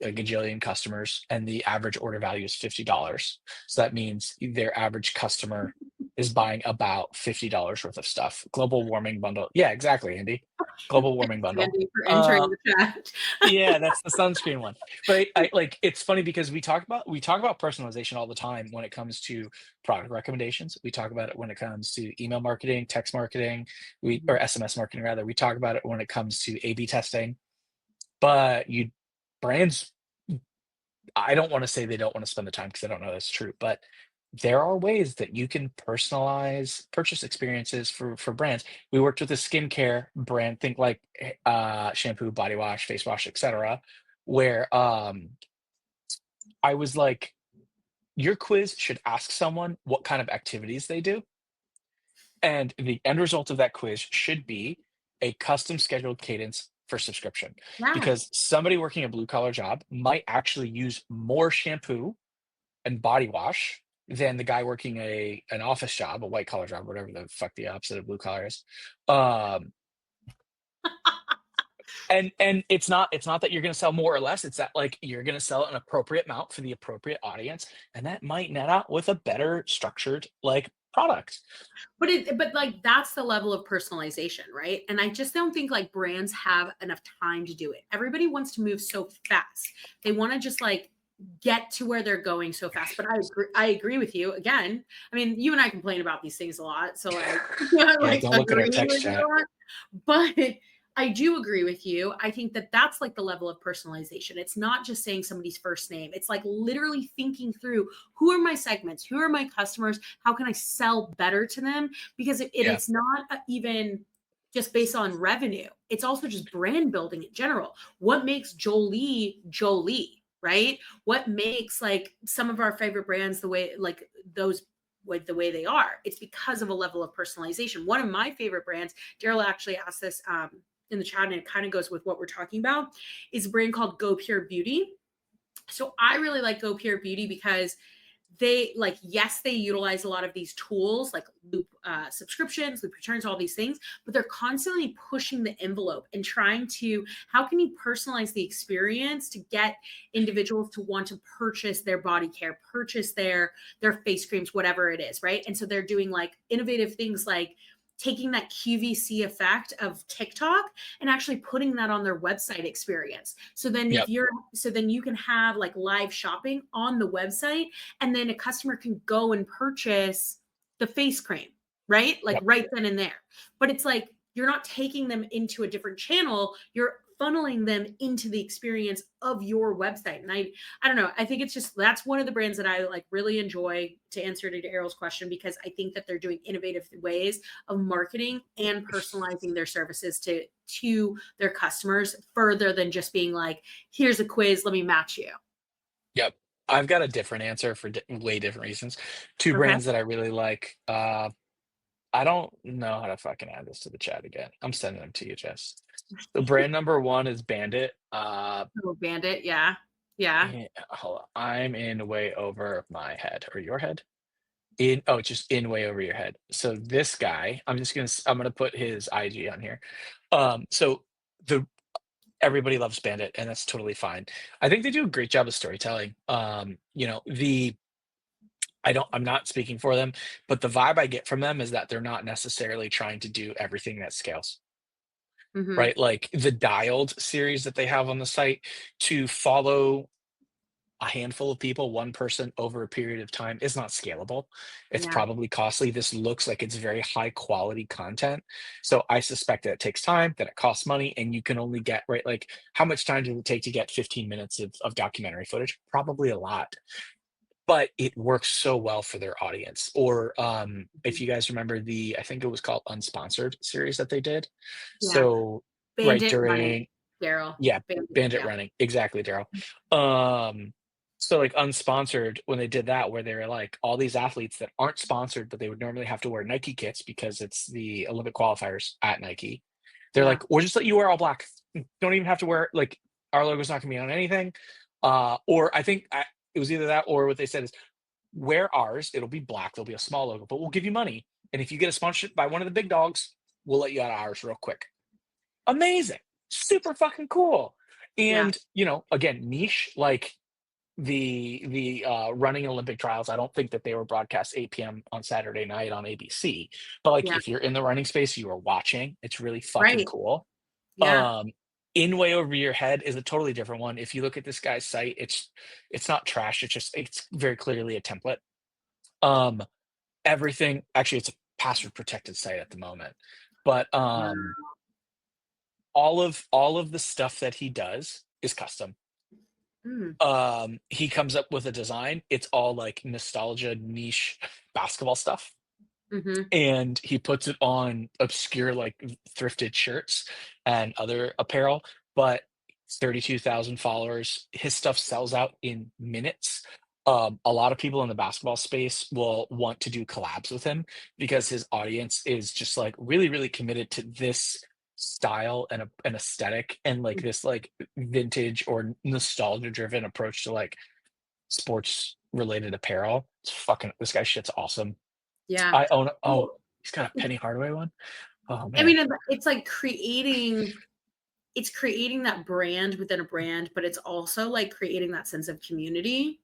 A: a gajillion customers, and the average order value is $50. So that means their average customer is buying about $50 worth of stuff. Global warming bundle. Yeah, exactly, Andy. Global warming
B: Thanks,
A: bundle.
B: Andy, for
A: Uh,
B: entering the chat.
A: yeah, that's the sunscreen one. But I like it's funny because we talk about personalization all the time when it comes to product recommendations. We talk about it when it comes to email marketing, text marketing, or
B: Mhm.
A: SMS marketing rather. We talk about it when it comes to A/B testing. But brands, I don't want to say they don't want to spend the time because I don't know that's true, but there are ways that you can personalize purchase experiences for brands. We worked with a skincare brand, think like shampoo, body wash, face wash, etc., where I was like, your quiz should ask someone what kind of activities they do, and the end result of that quiz should be a custom scheduled cadence for subscription.
B: Yeah.
A: Because somebody working a blue collar job might actually use more shampoo and body wash than the guy working an office job, a white collar job, whatever the fuck the opposite of blue collar is. Um, and it's not that you're going to sell more or less. It's that like you're going to sell an appropriate amount for the appropriate audience, and that might net out with a better structured like product.
B: But like that's the level of personalization, right? And I just don't think like brands have enough time to do it. Everybody wants to move so fast. They want to just like get to where they're going so fast. But I agree with you. Again, I mean, you and I complain about these things a lot. So like yeah,
A: Yeah,
B: like
A: don't look at our
B: agreeing
A: text
B: with you
A: chat.
B: a lot. But I do agree with you. I think that that's like the level of personalization. It's not just saying somebody's first name. It's like literally thinking through who are my segments, who are my customers, how can I sell better to them? Because
A: Yeah,
B: it's not even just based on revenue. It's also just brand building in general. What makes Jolie Jolie, right? What makes like some of our favorite brands the way like those with the way they are? It's because of a level of personalization. One of my favorite brands, Daryl actually asked this in the chat, and it kind of goes with what we're talking about, is a brand called Go Pure Beauty. So I really like Go Pure Beauty because they like, yes, they utilize a lot of these tools like loop subscriptions, loop returns, all these things, but they're constantly pushing the envelope and trying to, how can you personalize the experience to get individuals to want to purchase their body care, purchase their face creams, whatever it is, right? And so they're doing like innovative things like taking that QVC effect of TikTok and actually putting that on their website experience. So then
A: yep,
B: you can have like live shopping on the website, and then a customer can go and purchase the face cream, right? Like
A: yep.
B: right then and there. But it's like you're not taking them into a different channel, you're funneling them into the experience of your website. And I don't know, I think it's just that's one of the brands that I like really enjoy, to answer to Errol's question, because I think that they're doing innovative ways of marketing and personalizing their services to their customers further than just being like, here's a quiz, let me match you.
A: Yep. I've got a different answer for way different reasons. Two
B: Okay.
A: brands that I really like. I don't know how to fucking add this to the chat again. I'm sending them to you, Jess. The brand number one is Bandit.
B: Oh, Bandit. Yeah. Yeah.
A: Hold on. I'm in way over my head or your head. Just in way over your head. So this guy, I'm gonna put his IG on here. So the everybody loves Bandit, and that's totally fine. I think they do a great job of storytelling. I'm not speaking for them, but the vibe I get from them is that they're not necessarily trying to do everything that scales,
B: Mm-hmm.
A: right? Like the Dialed series that they have on the site to follow a handful of people, one person over a period of time is not scalable. It's
B: Yeah.
A: probably costly. This looks like it's very high quality content. So I suspect that it takes time, that it costs money, and you can only get, right? Like, how much time does it take to get 15 minutes of documentary footage? Probably a lot, but it works so well for their audience. Or if you guys remember I think it was called Unsponsored series that they did.
B: Yeah.
A: So, right
B: Bandit running.
A: during
B: Daryl.
A: yeah,
B: Bandit.
A: Bandit
B: Yeah.
A: Running. Exactly, Daryl. So like unsponsored, when they did that, where they were like all these athletes that aren't sponsored, but they would normally have to wear Nike kits because it's the Olympic qualifiers at Nike. They're
B: Yeah.
A: like, we'll just let you wear all black. Don't even have to wear like our logo's not gonna be on anything. Or it was either that or what they said is wear ours, it'll be black, there'll be a small logo, but we'll give you money. And if you get a sponsorship by one of the big dogs, we'll let you out of ours real quick. Amazing. Super fucking cool.
B: Yeah.
A: And, again, niche, like the running Olympic trials, I don't think that they were broadcast 8 p.m. on Saturday night on ABC. But like
B: Yeah.
A: if you're in the running space, you are watching. It's really fucking
B: Right.
A: cool.
B: Yeah.
A: In Way Over Your Head is a totally different one. If you look at this guy's site, it's not trash, it's very clearly a template. Um Everything actually it's a password protected site at the moment. But all of the stuff that he does is custom.
B: Mm.
A: He comes up with a design. It's all like nostalgia niche basketball stuff,
B: Mm-hmm.
A: and he puts it on obscure like thrifted shirts and other apparel. But 32,000 followers. His stuff sells out in minutes. A lot of people in the basketball space will want to do collabs with him because his audience is just like really, really committed to this style and an aesthetic and like this like vintage or nostalgia driven approach to like sports related apparel. It's fucking this guy shit's awesome.
B: Yeah.
A: I own
B: Well,
A: he's got a Penny Hardaway one. Oh
B: I
A: man.
B: mean, it's like creating that brand within a brand, but it's also like creating that sense of community,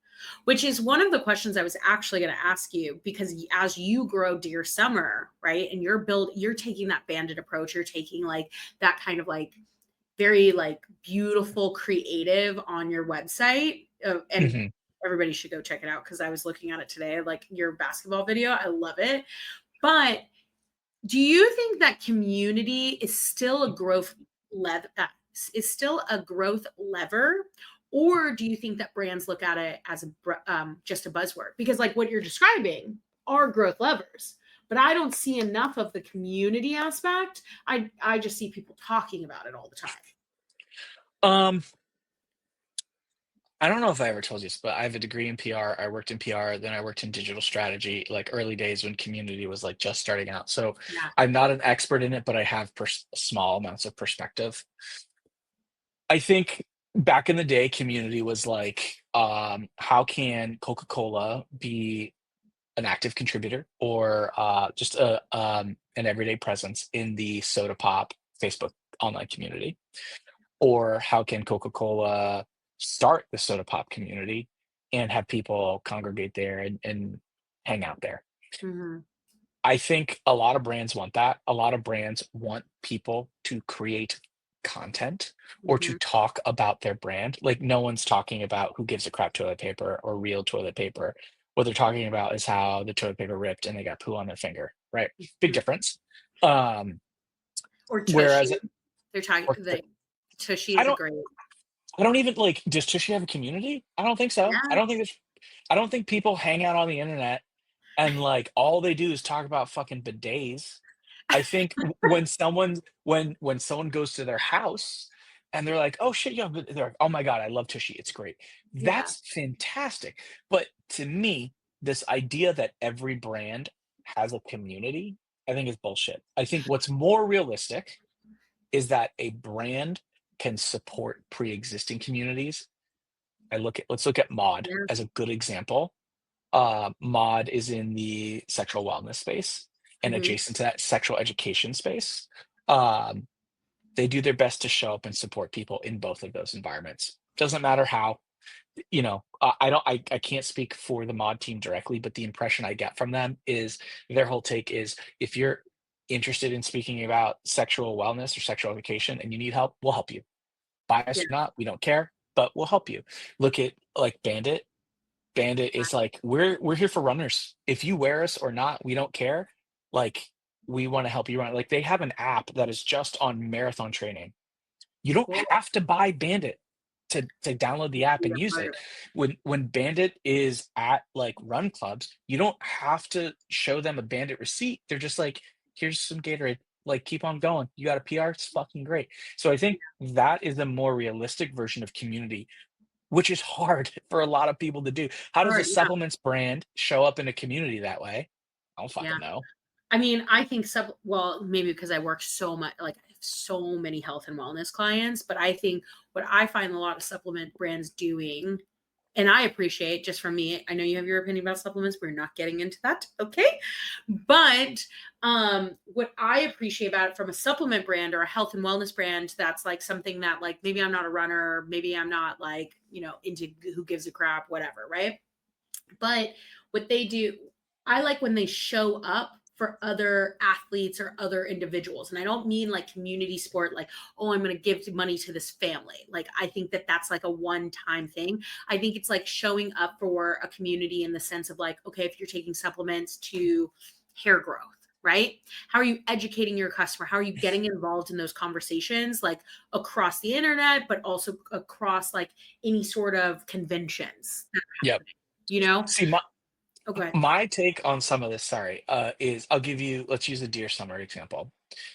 B: which is one of the questions I was actually going to ask you, because as you grow Dear Summer, right, and you're taking that banded approach, you're taking like that kind of like very like beautiful creative on your website, and
A: Mhm.
B: everybody should go check it out because I was looking at it today, like your basketball video. I love it. But do you think that community is still a growth lever, or do you think that brands look at it as just a buzzword? Because like what you're describing are growth levers, but I don't see enough of the community aspect. I just see people talking about it all the time.
A: Um, I don't know if I ever told you this, but I have a degree in PR. I worked in PR, then I worked in digital strategy, like early days when community was like just starting out. So
B: Yeah.
A: I'm not an expert in it, but I have small amounts of perspective. I think back in the day, community was like, how can Coca-Cola be an active contributor or just an everyday presence in the soda pop Facebook online community? Or how can Coca-Cola start the soda pop community and have people congregate there and hang out there?
B: Mhm.
A: I think a lot of brands want that. A lot of brands want people to create content or to
B: Mhm.
A: talk about their brand. Like no one's talking about who gives a crap toilet paper or real toilet paper. What they're talking about is how the toilet paper ripped and they got poo on their finger, right? Big
B: Mhm.
A: difference. Um,
B: Or
A: whereas
B: Tushy. They're talking
A: or
B: the Tushy
A: I
B: is a
A: don't
B: great.
A: I don't even like, does Tushy have a community? I don't think so.
B: Yeah.
A: I don't think people hang out on the internet and like all they do is talk about fucking bidets. I think when someone goes to their house and they're like, "Oh shit, yeah," they're like, "Oh my god, I love Tushy, it's great."
B: Yeah.
A: That's fantastic. But to me, this idea that every brand has a community, I think is bullshit. I think what's more realistic is that a brand can support pre-existing communities. Let's look at Mod
B: Yeah.
A: as a good example. Mod is in the sexual wellness space, and
B: Mhm.
A: adjacent to that, sexual education space. Um, they do their best to show up and support people in both of those environments. Doesn't matter how, I don't, I can't speak for the Mod team directly, but the impression I get from them is their whole take is if you're interested in speaking about sexual wellness or sexual education and you need help, we'll help you.
B: Yeah.
A: Bias or not, we don't care, but we'll help you. Look at like Bandit. Bandit is like, we're here for runners. If you wear us or not, we don't care. Like, we want to help you run. Like, they have an app that is just on marathon training. You don't
B: Cool.
A: have to buy Bandit to download the app
B: Be
A: and
B: a
A: use
B: part
A: it.
B: of it.
A: When Bandit is at like run clubs, you don't have to show them a Bandit receipt. They're just like, here's some Gatorade. Like, keep on going. You got a PR, it's fucking great. So I think that is a more realistic version of community, which is hard for a lot of people to do. How does a
B: Hard, yeah.
A: supplements brand show up in a community that way? I don't
B: Yeah.
A: fucking know.
B: I mean, I think well, maybe because I work so much, like I have so many health and wellness clients, but I think what I find a lot of supplement brands doing, and I appreciate just from me, I know you have your opinion about supplements, we're not getting into that. Okay. But what I appreciate about it from a supplement brand or a health and wellness brand, that's like something that like maybe I'm not a runner, maybe I'm not like, into who gives a crap, whatever, right? But what they do, I like when they show up for other athletes or other individuals. And I don't mean like community sport, like, oh, I'm going to give money to this family. Like, I think that that's like a one time thing. I think it's like showing up for a community in the sense of like, okay, if you're taking supplements to hair growth, right? How are you educating your customer? How are you getting involved in those conversations, like across the internet, but also across like any sort of conventions that are
A: Yep.
B: happening, you know?
A: See,
B: Okay.
A: my take on some of this, sorry, is I'll give you, let's use a Deer Summer example.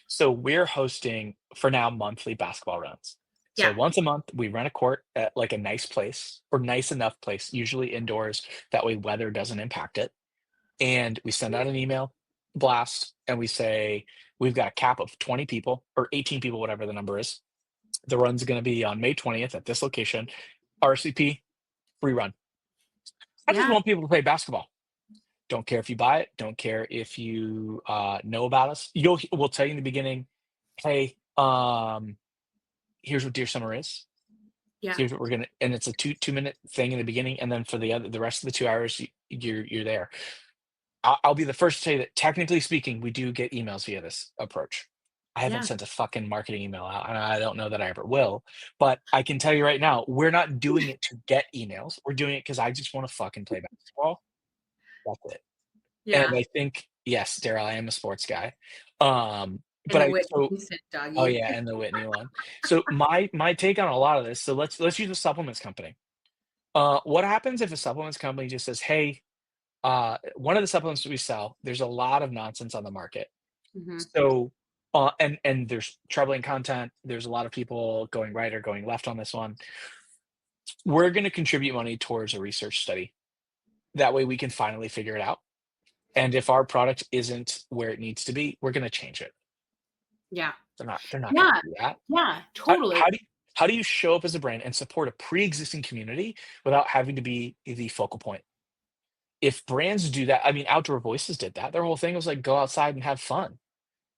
A: So we're hosting for now monthly basketball runs. So
B: Yeah.
A: once a month, we rent a court at like a nice place or nice enough place, usually indoors. That way, weather doesn't impact it. And we send out an email blast and we say, we've got a cap of 20 people or 18 people, whatever the number is. The run's going to be on May 20th at this location. RCP, free run. I just
B: Yeah.
A: want people to play basketball. Don't care if you buy it. Don't care if you know about us. We'll tell you in the beginning, hey, here's what Deer Summer is.
B: Yeah.
A: Here's what we're gonna, and it's a 2 minute thing in the beginning, and then for the rest of the 2 hours, you're there. I'll be the first to say that technically speaking, we do get emails via this approach. I haven't
B: Yeah.
A: sent a fucking marketing email out, and I don't know that I ever will. But I can tell you right now, we're not doing it to get emails. We're doing it because I just want to fucking play basketball. That's it. And
B: Yeah.
A: I think, yes, Daryl, I am a sports guy.
B: And
A: But
B: the
A: I
B: Whitney
A: so
B: Houston
A: oh
B: doggy.
A: yeah, and the Whitney one. So my take on a lot of this, so let's use a supplements company. What happens if a supplements company just says, "Hey, one of the supplements we sell, there's a lot of nonsense on the market."
B: Mhm.
A: So, and there's troubling content, there's a lot of people going right or going left on this one. We're gonna contribute money towards a research study. That way we can finally figure it out. And if our product isn't where it needs to be, we're gonna change it.
B: Yeah.
A: They're not gonna
B: Yeah.
A: do that.
B: Yeah.
A: How
B: Totally.
A: how do you how do you show up as a brand and support a pre-existing community without having to be the focal point? If brands do that, I mean, Outdoor Voices did that. Their whole thing was like, go outside and have fun.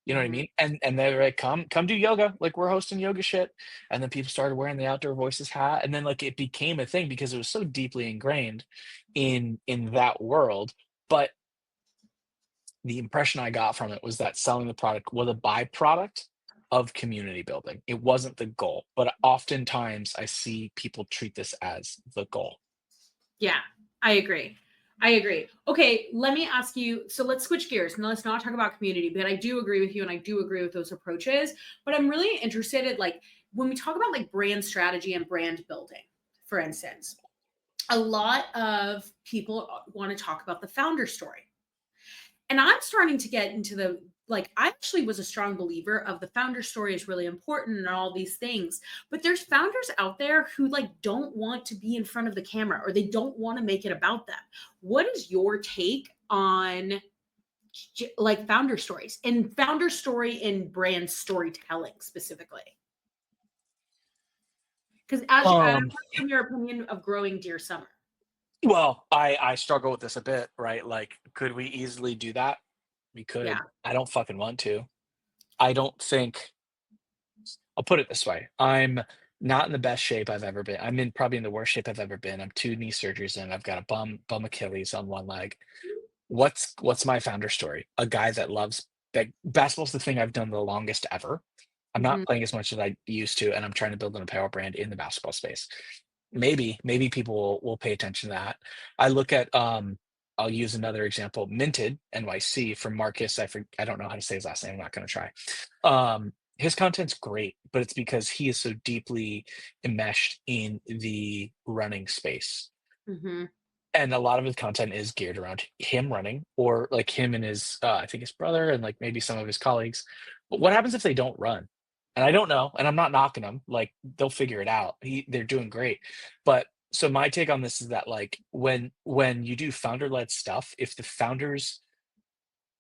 A: You know what I
B: Mhm.
A: mean? And they're like, come do yoga. Like we're hosting yoga shit. And then people started wearing the Outdoor Voices hat. And then like it became a thing because it was so deeply ingrained in that world. But the impression I got from it was that selling the product was a byproduct of community building. It wasn't the goal, but oftentimes I see people treat this as the goal.
B: Yeah. I agree. I agree. Okay, let me ask you. So let's switch gears and let's not talk about community, but I do agree with you and I do agree with those approaches. But I'm really interested in like when we talk about like brand strategy and brand building, for instance, a lot of people want to talk about the founder story. And I'm starting to get into like I actually was a strong believer of the founder story is really important and all these things. But there's founders out there who like don't want to be in front of the camera or they don't want to make it about them. What is your take on like founder stories and founder story and brand storytelling specifically? Because as I
A: Um,
B: want from your opinion of growing Dear Summer.
A: well, I struggle with this a bit, right? Like, could we easily do that? We
B: Yeah.
A: could. I don't fucking want to. I don't think I'll put it this way. I'm not in the best shape I've ever been. I'm in probably in the worst shape I've ever been. I'm 2 knee surgeries in. I've got a bum Achilles on one leg. What's my founder story? A guy that loves basketball's the thing I've done the longest ever. I'm not
B: Mhm.
A: playing as much as I used to, and I'm trying to build an apparel brand in the basketball space. Maybe people will pay attention to that. I look at I'll use another example, Minted NYC from Marcus. I don't know how to say his last name. I'm not going to try. His content's great, but it's because he is so deeply enmeshed in the running space.
B: Mhm.
A: And a lot of his content is geared around him running or like him and his I think his brother and like maybe some of his colleagues. But what happens if they don't run? And I don't know, and I'm not knocking them. Like they'll figure it out. They're doing great. But so my take on this is that like when you do founder led stuff, if the founders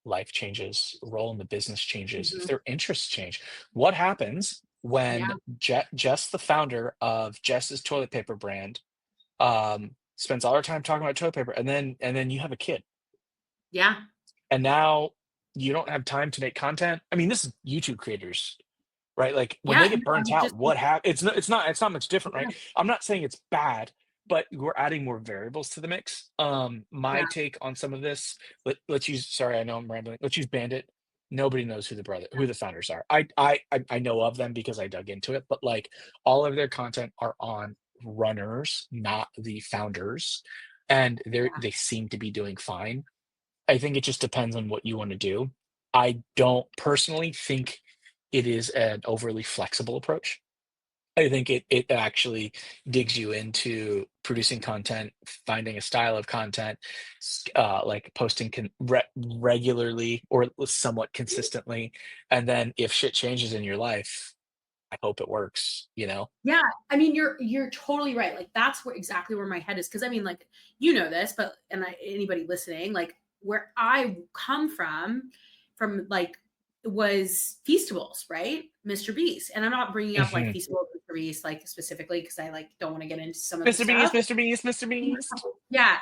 A: life changes, role in the business changes, if
B: Mhm.
A: their interests change, what happens
B: Yeah.
A: when Jess, the founder of Jess's toilet paper brand, spends all her time talking about toilet paper, and then you have a kid,
B: Yeah.
A: and now you don't have time to make content. I mean, this is YouTube creators, right? Like when
B: Yeah.
A: they
B: No,
A: get burnt
B: I'm
A: out,
B: just
A: what happens? It's not much different, right?
B: yeah.
A: I'm not saying it's bad, but we're adding more variables to the mix. My
B: Yeah.
A: take on some of this, let's use. Sorry, I know I'm rambling. Let's use Bandit. Nobody knows who the founders are. I know of them because I dug into it, but like all of their content are on runners, not the founders, and they seem to be doing fine. I think it just depends on what you want to do. I don't personally think it is an overly flexible approach. I think it actually digs you into producing content, finding a style of content, like posting regularly or somewhat consistently, and then if shit changes in your life, I hope it works. You know?
B: Yeah, I mean, you're totally right. Like that's where exactly where my head is. Because I mean, like you know this, but anybody listening, like where I come from like was Feastables, right, Mr. Beast. And I'm not bringing up like
A: Mhm.
B: Feastables, Mr. Beast, like specifically because I like don't want to get into some of the
A: Mr.
B: stuff.
A: Beast, Mr. Beast, Mr. Beast.
B: Yeah.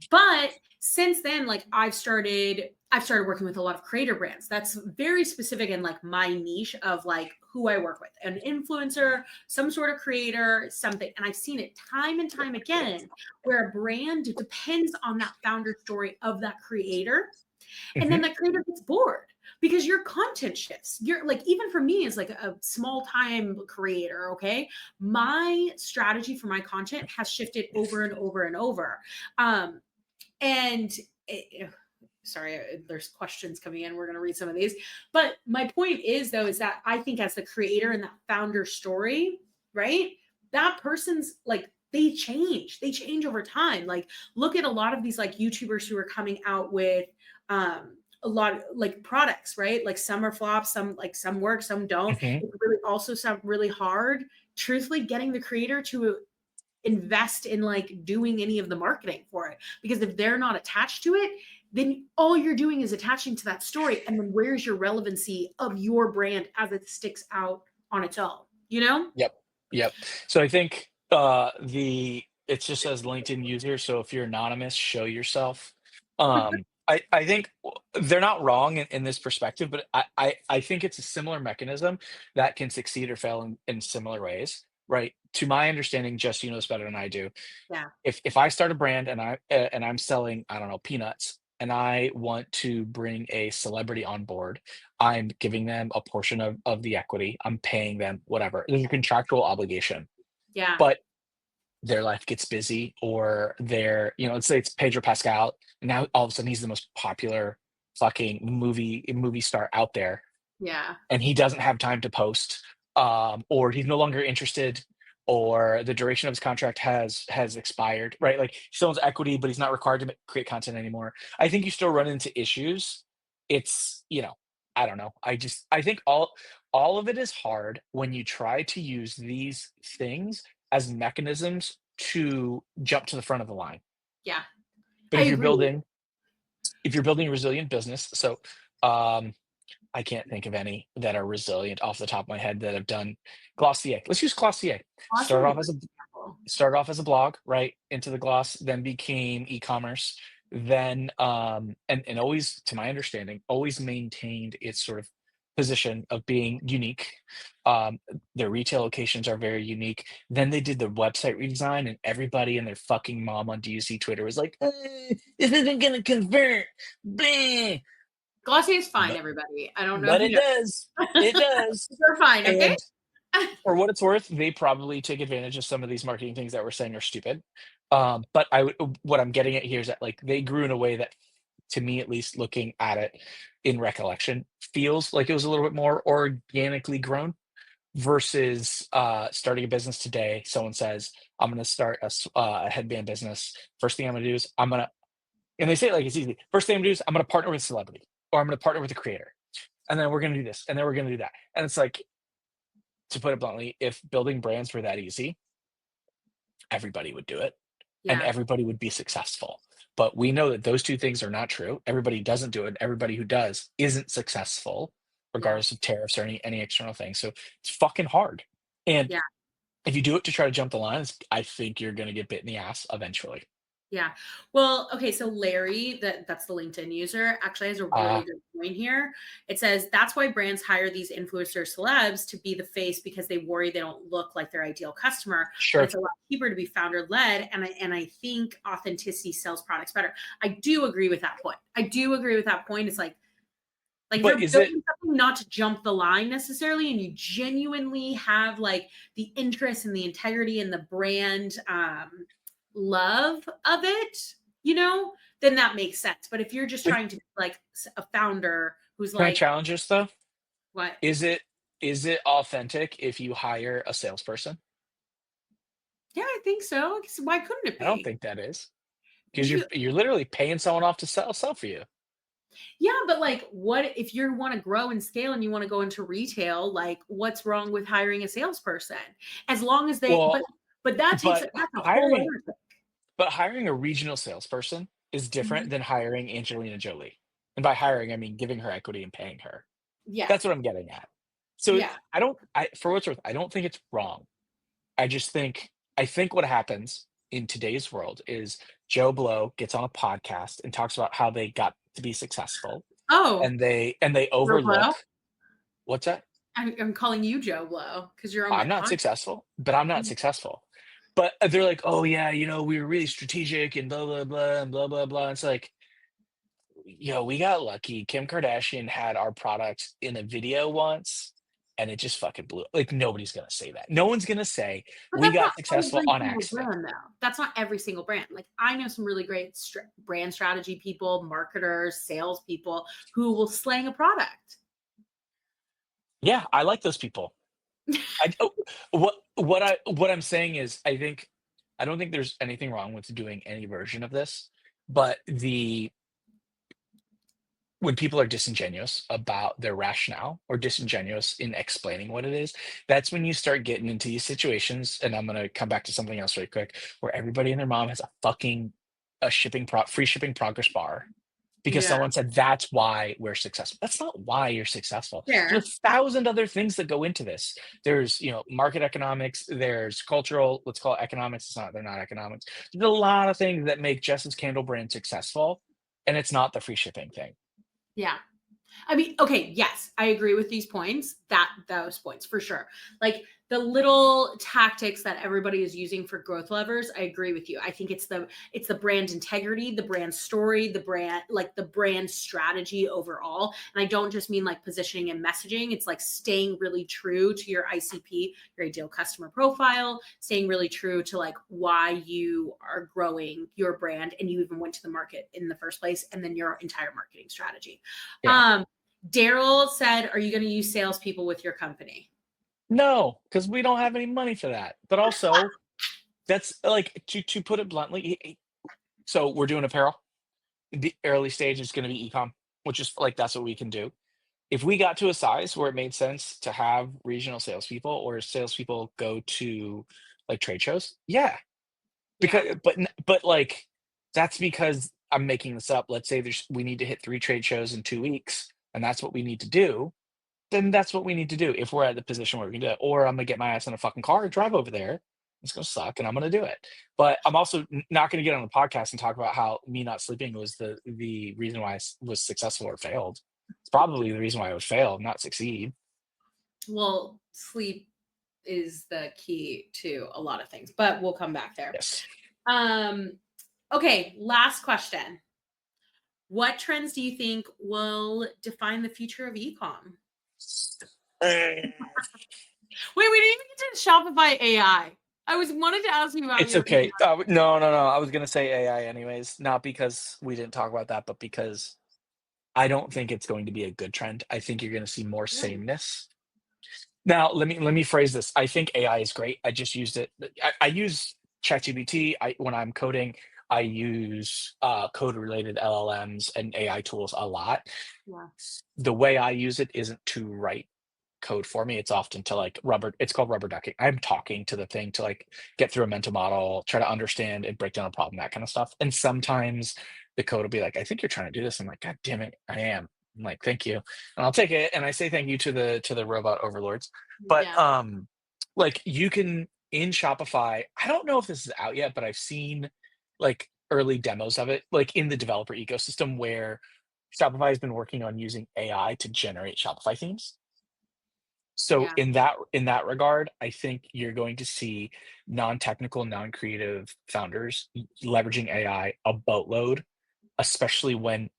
B: But since then, like I've started working with a lot of creator brands. That's very specific in like my niche of like who I work with. An influencer, some sort of creator, something. And I've seen it time and time again where a brand depends on that founder story of that creator. And then
A: Mhm.
B: the creator gets bored because your content shifts. You're like, even for me as like a small time creator, okay, my strategy for my content has shifted over and over and over. Um, and sorry, there's questions coming in. We're going to read some of these. But my point is, though, is that I think as the creator and that founder story, right, that person's like, they change over time. Like, look at a lot of these like YouTubers who are coming out with a lot of like products, right? Like some are flops, some work, some don't.
A: Mhm.
B: It's really also some really hard, truthfully, getting the creator to invest in like doing any of the marketing for it because if they're not attached to it, then all you're doing is attaching to that story, and then where's your relevancy of your brand as it sticks out on its own, you know?
A: Yep. Yep. So I think it just says LinkedIn user. So if you're anonymous, show yourself. I think they're not wrong in this perspective, but I think it's a similar mechanism that can succeed or fail in similar ways, right? To my understanding, Jess, you know this better than I do.
B: Yeah.
A: If I start a brand and I'm selling, I don't know, peanuts, and I want to bring a celebrity on board, I'm giving them a portion of the equity. I'm paying them whatever. There's a contractual obligation,
B: Yeah.
A: but their life gets busy, or let's say it's Pedro Pascal, and now all of a sudden he's the most popular fucking movie star out there,
B: Yeah.
A: and he doesn't have time to post, or he's no longer interested, or the duration of his contract has expired, right? Like he still owns equity, but he's not required to create content anymore. I think you still run into issues. It's I don't know. I think all of it is hard when you try to use these things as mechanisms to jump to the front of the line.
B: Yeah,
A: But
B: I agree.
A: if you're building a resilient business, so um I can't think of any that are resilient off the top of my head that have done Glossier. Let's use Glossier.
B: Glossier
A: Started
B: is a
A: off
B: great
A: as a
B: example.
A: started off as a blog, right, into the gloss, then became e-commerce, then and always, to my understanding, always maintained its sort of position of being unique. Um, their retail locations are very unique. Then they did the website redesign, and everybody and their fucking mom on DUC Twitter was like, "This isn't gonna convert." Bleh.
B: Glossier is fine,
A: But
B: everybody. I don't know
A: but
B: if you
A: it does.
B: know.
A: It does.
B: They're fine, okay?
A: And for what it's worth, they probably take advantage of some of these marketing things that we're saying are stupid. But what I'm getting at here is that like they grew in a way that, to me at least, looking at it in recollection, feels like it was a little bit more organically grown versus starting a business today. Someone says, "I'm going to start a headband business. First thing I'm going to do is and they say it like it's easy. First thing I'm going to do is I'm going to partner with a celebrity, or I'm going to partner with a creator, and then we're going to do this, and then we're going to do that." And it's like, to put it bluntly, if building brands were that easy, everybody would do it and
B: Yeah,
A: everybody would be successful. But we know that those two things are not true. Everybody doesn't do it. Everybody who does isn't successful,
B: yeah,
A: regardless of tariffs or any external thing. So it's fucking hard. And
B: yeah.
A: if you do it to try to jump the lines, I think you're going to get bit in the ass eventually.
B: Yeah. Well, okay, so Larry, that's the LinkedIn user, actually has a really
A: Uh,
B: good point here. It says that's why brands hire these influencer celebs to be the face because they worry they don't look like their ideal customer, but
A: sure.
B: it's a lot cheaper to be founder led. And I think authenticity sells products better. I do agree with that point. I do agree with that point. It's like if
A: But
B: you're
A: is it
B: building something not to jump the line necessarily, and you genuinely have like the interest and the integrity and the brand love of it, then that makes sense. But if you're just
A: can
B: trying to be like a founder who's
A: I
B: like,
A: challenge this though?
B: what?
A: Is it authentic if you hire a salesperson?
B: Yeah, I think so. Why couldn't it
A: I don't
B: be?
A: think that is, because
B: You,
A: you're literally paying someone off to sell for you.
B: yeah, but like, what if you want to grow and scale and you want to go into retail? Like, what's wrong with hiring a salesperson? As long as they,
A: Well,
B: but that's
A: but
B: a whole
A: hiring
B: other thing.
A: hiring a regional salesperson is different
B: Mhm.
A: than hiring Angelina Jolie. And by hiring, I mean giving her equity and paying her.
B: Yeah,
A: That's what I'm getting at. So
B: yeah.
A: for what's worth, I don't think it's wrong. I think what happens in today's world is Joe Blow gets on a podcast and talks about how they got to be successful,
B: Oh,
A: and they
B: Joe Blow.
A: overlook what's that?
B: I'm calling you Joe Blow because you're on my
A: I'm not
B: podcast.
A: successful, but I'm not successful. But they're like, "Oh yeah, we were really strategic and blah blah blah and blah blah blah." It's like, yo, we got lucky. Kim Kardashian had our product in a video once, and it just fucking blew. Like nobody's gonna say that. No one's gonna say
B: But
A: we
B: that's
A: got
B: not
A: successful
B: every
A: on
B: single
A: accident.
B: brand, though. That's not every single brand. Like I know some really great brand strategy people, marketers, salespeople who will slang a product.
A: Yeah, I like those people. I oh, what I'm saying is, I don't think there's anything wrong with doing any version of this, but the when people are disingenuous about their rationale or disingenuous in explaining what it is, that's when you start getting into these situations. And I'm gonna come back to something else really quick, where everybody and their mom has a free shipping progress bar because
B: Yeah,
A: someone said that's why we're successful. That's not why you're successful.
B: fair.
A: There's a thousand other things that go into this. There's, market economics, there's cultural, let's call it economics. They're not economics. There's a lot of things that make Jess's candle brand successful, and it's not the free shipping thing.
B: Yeah. I mean, okay, yes, I agree with these points, those points for sure. Like the little tactics that everybody is using for growth levers, I agree with you. I think it's the brand integrity, the brand story, the brand strategy overall. And I don't just mean like positioning and messaging. It's like staying really true to your ICP, your ideal customer profile, staying really true to like why you are growing your brand and you even went to the market in the first place, and then your entire marketing strategy.
A: Yeah.
B: Um, Daryl said, "Are you going to use salespeople with your company?"
A: No, because we don't have any money for that. But also, that's like to put it bluntly. So we're doing apparel. The early stage is going to be ecom, which is like that's what we can do. if we got to a size where it made sense to have regional salespeople or salespeople go to like trade shows, yeah,
B: Yeah.
A: because but like that's because I'm making this up. Let's say we need to hit 3 trade shows in 2 weeks, and that's what we need to do. Then that's what we need to do if we're at the position where we can do it. Or I'm gonna get my ass in a fucking car and drive over there. It's gonna suck, and I'm gonna do it. But I'm also not gonna get on the podcast and talk about how me not sleeping was the reason why was successful or failed. It's probably the reason why I would fail, not succeed.
B: Well, sleep is the key to a lot of things, but we'll come back there.
A: Yes.
B: Okay, last question. What trends do you think will define the future of ecom? Wait, we didn't even get to Shopify AI. I wanted to ask you about
A: It's
B: your
A: okay. No. I was gonna say AI anyways, not because we didn't talk about that, but because I don't think it's going to be a good trend. I think you're gonna see more sameness. Now, let me phrase this. I think AI is great. I just used it. I use ChatGPT. When I'm coding, I use code related LLMs and AI tools a lot.
B: Yeah.
A: The way I use it isn't to write code for me. It's often to like it's called rubber ducking. I'm talking to the thing to like get through a mental model, try to understand and break down a problem, that kind of stuff. And sometimes the code will be like, I think you're trying to do this. I'm like, God damn it, I am. I'm like, thank you. And I'll take it and I say thank you to the robot overlords. But
B: Yeah.
A: like you can in Shopify, I don't know if this is out yet, but I've seen like early demos of it, like in the developer ecosystem where Shopify has been working on using AI to generate Shopify themes. So
B: Yeah.
A: in that regard, I think you're going to see non-technical, non-creative founders leveraging AI a boatload, especially when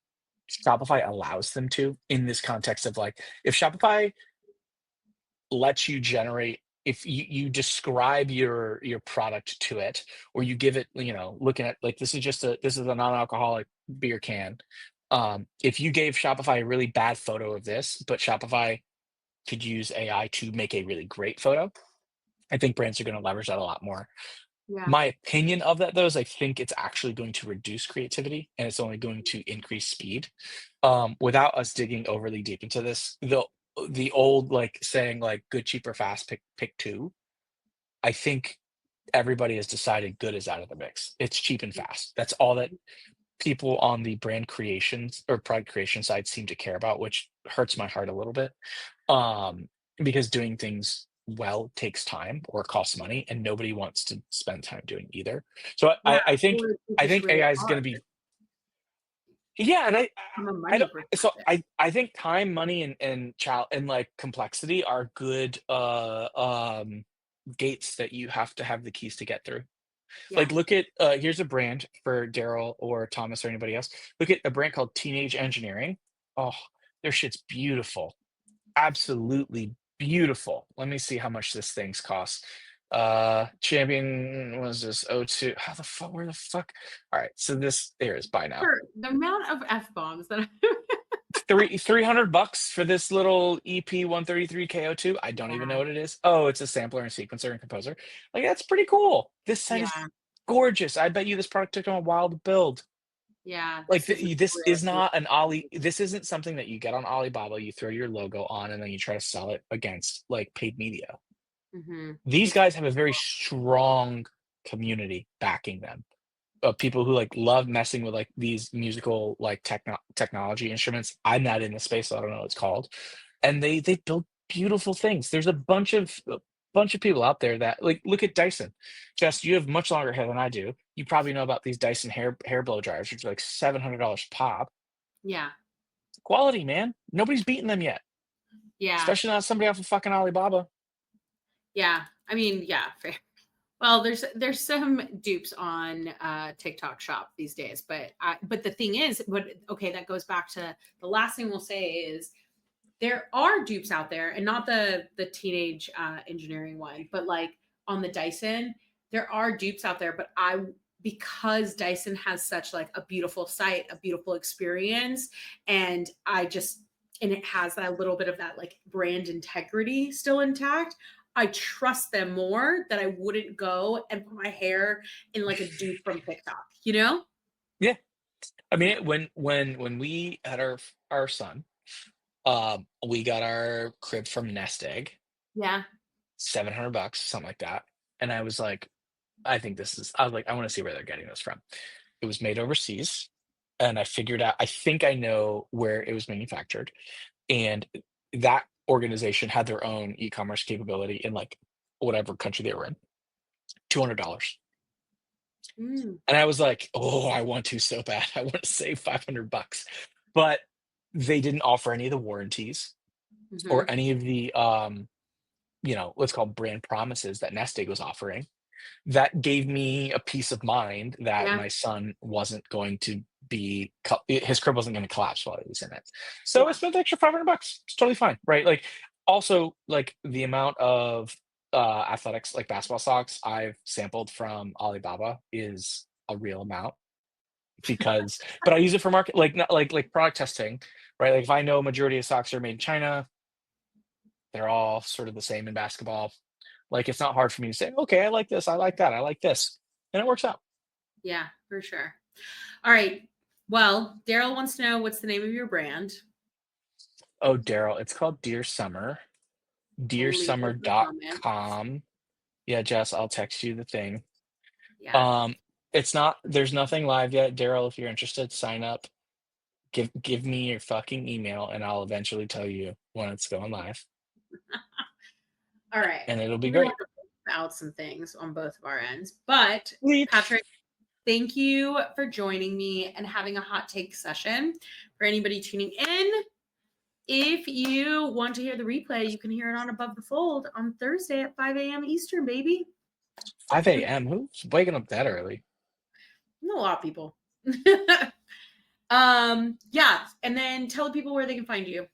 A: Shopify allows them to, in this context of like, if Shopify lets you generate, if you describe your product to it, or you give it, looking at like this is a non-alcoholic beer can. If you gave Shopify a really bad photo of this, but Shopify could use AI to make a really great photo, I think brands are going to leverage that a lot more.
B: Yeah.
A: My opinion of that, though, is I think it's actually going to reduce creativity and it's only going to increase speed. Without us digging overly deep into this, the old like saying like good, cheap, or fast, pick two. I think everybody has decided good is out of the mix. It's cheap and fast. That's all that people on the brand creations or product creation side seem to care about, which hurts my heart a little bit. Because doing things well takes time or costs money, and nobody wants to spend time doing either. So
B: Yeah.
A: I think
B: Or it's
A: I
B: just
A: think
B: really
A: AI is going
B: hard
A: to be, yeah, and
B: from a
A: I
B: money
A: don't so
B: perspective.
A: I think time, money, and child and like complexity are good gates that you have to have the keys to get through.
B: Yeah.
A: Like look at here's a brand for Daryl or Thomas or anybody else. Look at a brand called Teenage Engineering. Oh, their shit's beautiful. Absolutely beautiful. Let me see how much this thing's cost. Champion was this O2. How the fuck? Where the fuck? All right, so this there is buy now.
B: Sure. The amount of F bombs that
A: $300 for this little EP 133 KO2. I don't even know
B: Yeah.
A: what it is. Oh, it's a sampler and sequencer and composer. Like that's pretty cool. This set is
B: Yeah.
A: gorgeous. I bet you this product took them a while to build.
B: Yeah.
A: Like
B: This is
A: this
B: really
A: is not an Ali. This isn't something that you get on Alibaba. You throw your logo on and then you try to sell it against like paid media. These
B: It's
A: guys have a very strong community backing them of people who like love messing with like these musical like technology instruments. I'm not in the space, so I don't know what it's called. And they build beautiful things. There's a bunch of people out there that like look at Dyson. Jess, you have much longer hair than I do. You probably know about these Dyson hair blow dryers, which are like $700 pop.
B: yeah.
A: Quality, man. Nobody's beaten them yet,
B: Yeah.
A: especially not somebody off of fucking Alibaba.
B: Yeah. I mean, yeah, fair. Well, there's some dupes on TikTok Shop these days, but the thing is, that goes back to the last thing we'll say is there are dupes out there, and not the teenage engineering one, but like on the Dyson, there are dupes out there. But because Dyson has such like a beautiful site, a beautiful experience, and it has that little bit of that like brand integrity still intact. I trust them more that I wouldn't go and put my hair in like a dupe from TikTok, you know?
A: Yeah. I
B: Yeah.
A: mean, when we had our son, We got our crib from Nest Egg,
B: Yeah.
A: $700, something like that. And I was like, I was like, I want to see where they're getting this from. It was made overseas. And I figured out, I think I know where it was manufactured. And that organization had their own e-commerce capability in like whatever country they were in, $200.
B: Mm.
A: And I was like, oh, I want to so bad. I want to save $500. But they didn't offer any of the warranties or
B: Mhm.
A: any of the, let's call brand promises that Nest Egg was offering. That gave me a peace of mind that
B: Yeah.
A: my son wasn't going to his crib wasn't going to collapse while he was in it. So I
B: Yeah.
A: spent the extra $500. It's totally fine, right? Like, also, like the amount of athletics, like basketball socks, I've sampled from Alibaba is a real amount but I use it for market, like not like product testing, right? Like if I know a majority of socks are made in China, they're all sort of the same in basketball. Like it's not hard for me to say, okay, I like this, I like that, I like this, and it works out.
B: Yeah, for sure. All right. Well, Daryl wants to know what's the name of your brand.
A: Oh, Daryl, it's called Dear Summer,
B: We'll link it in the comments.
A: dearsummer.com. Yeah, Jess, I'll text you the thing.
B: Yeah.
A: Um, there's nothing live yet, Daryl. If you're interested, sign up. Give me your fucking email, and I'll eventually tell you when it's going live,
B: All right.
A: and it'll be
B: We're gonna
A: great.
B: have to think out some things on both of our ends. But
A: Sweet.
B: Patrick, thank you for joining me and having a hot take session. For anybody tuning in, if you want to hear the replay, you can hear it on Above the Fold on Thursday at 5 a.m. Eastern, baby.
A: 5 a.m. Who's waking up that early?
B: A lot of people. Yeah. And then tell people where they can find you.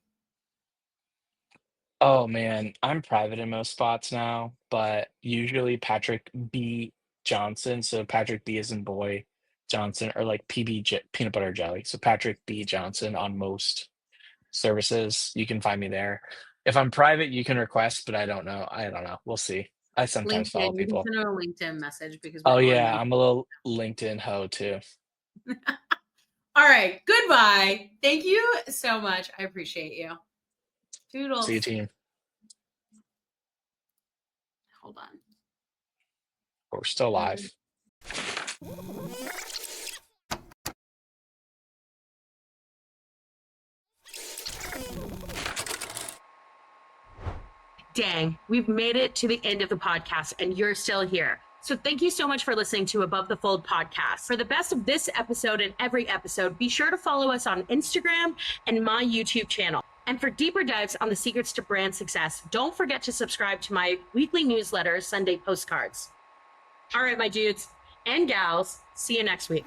A: Oh man, I'm private in most spots now, but usually Patrick B. Johnson. So Patrick B as in boy Johnson, or like peanut butter jelly. So Patrick B. Johnson on most services. You can find me there. If I'm private, you can request, but I don't know. I don't know. We'll see. I sometimes follow
B: LinkedIn. You can
A: people.
B: send her a LinkedIn message because we're
A: Oh
B: calling
A: yeah,
B: them.
A: I'm a little LinkedIn hoe too.
B: All right. Goodbye. Thank you so much. I appreciate you. Toodles.
A: See you, team.
B: Hold on.
A: We're still live.
C: Dang, we've made it to the end of the podcast and you're still here. So thank you so much for listening to Above the Fold podcast. For the best of this episode and every episode, be sure to follow us on Instagram and my YouTube channel. And for deeper dives on the secrets to brand success, don't forget to subscribe to my weekly newsletter, Sunday Postcards. All right, my dudes and gals, see you next week.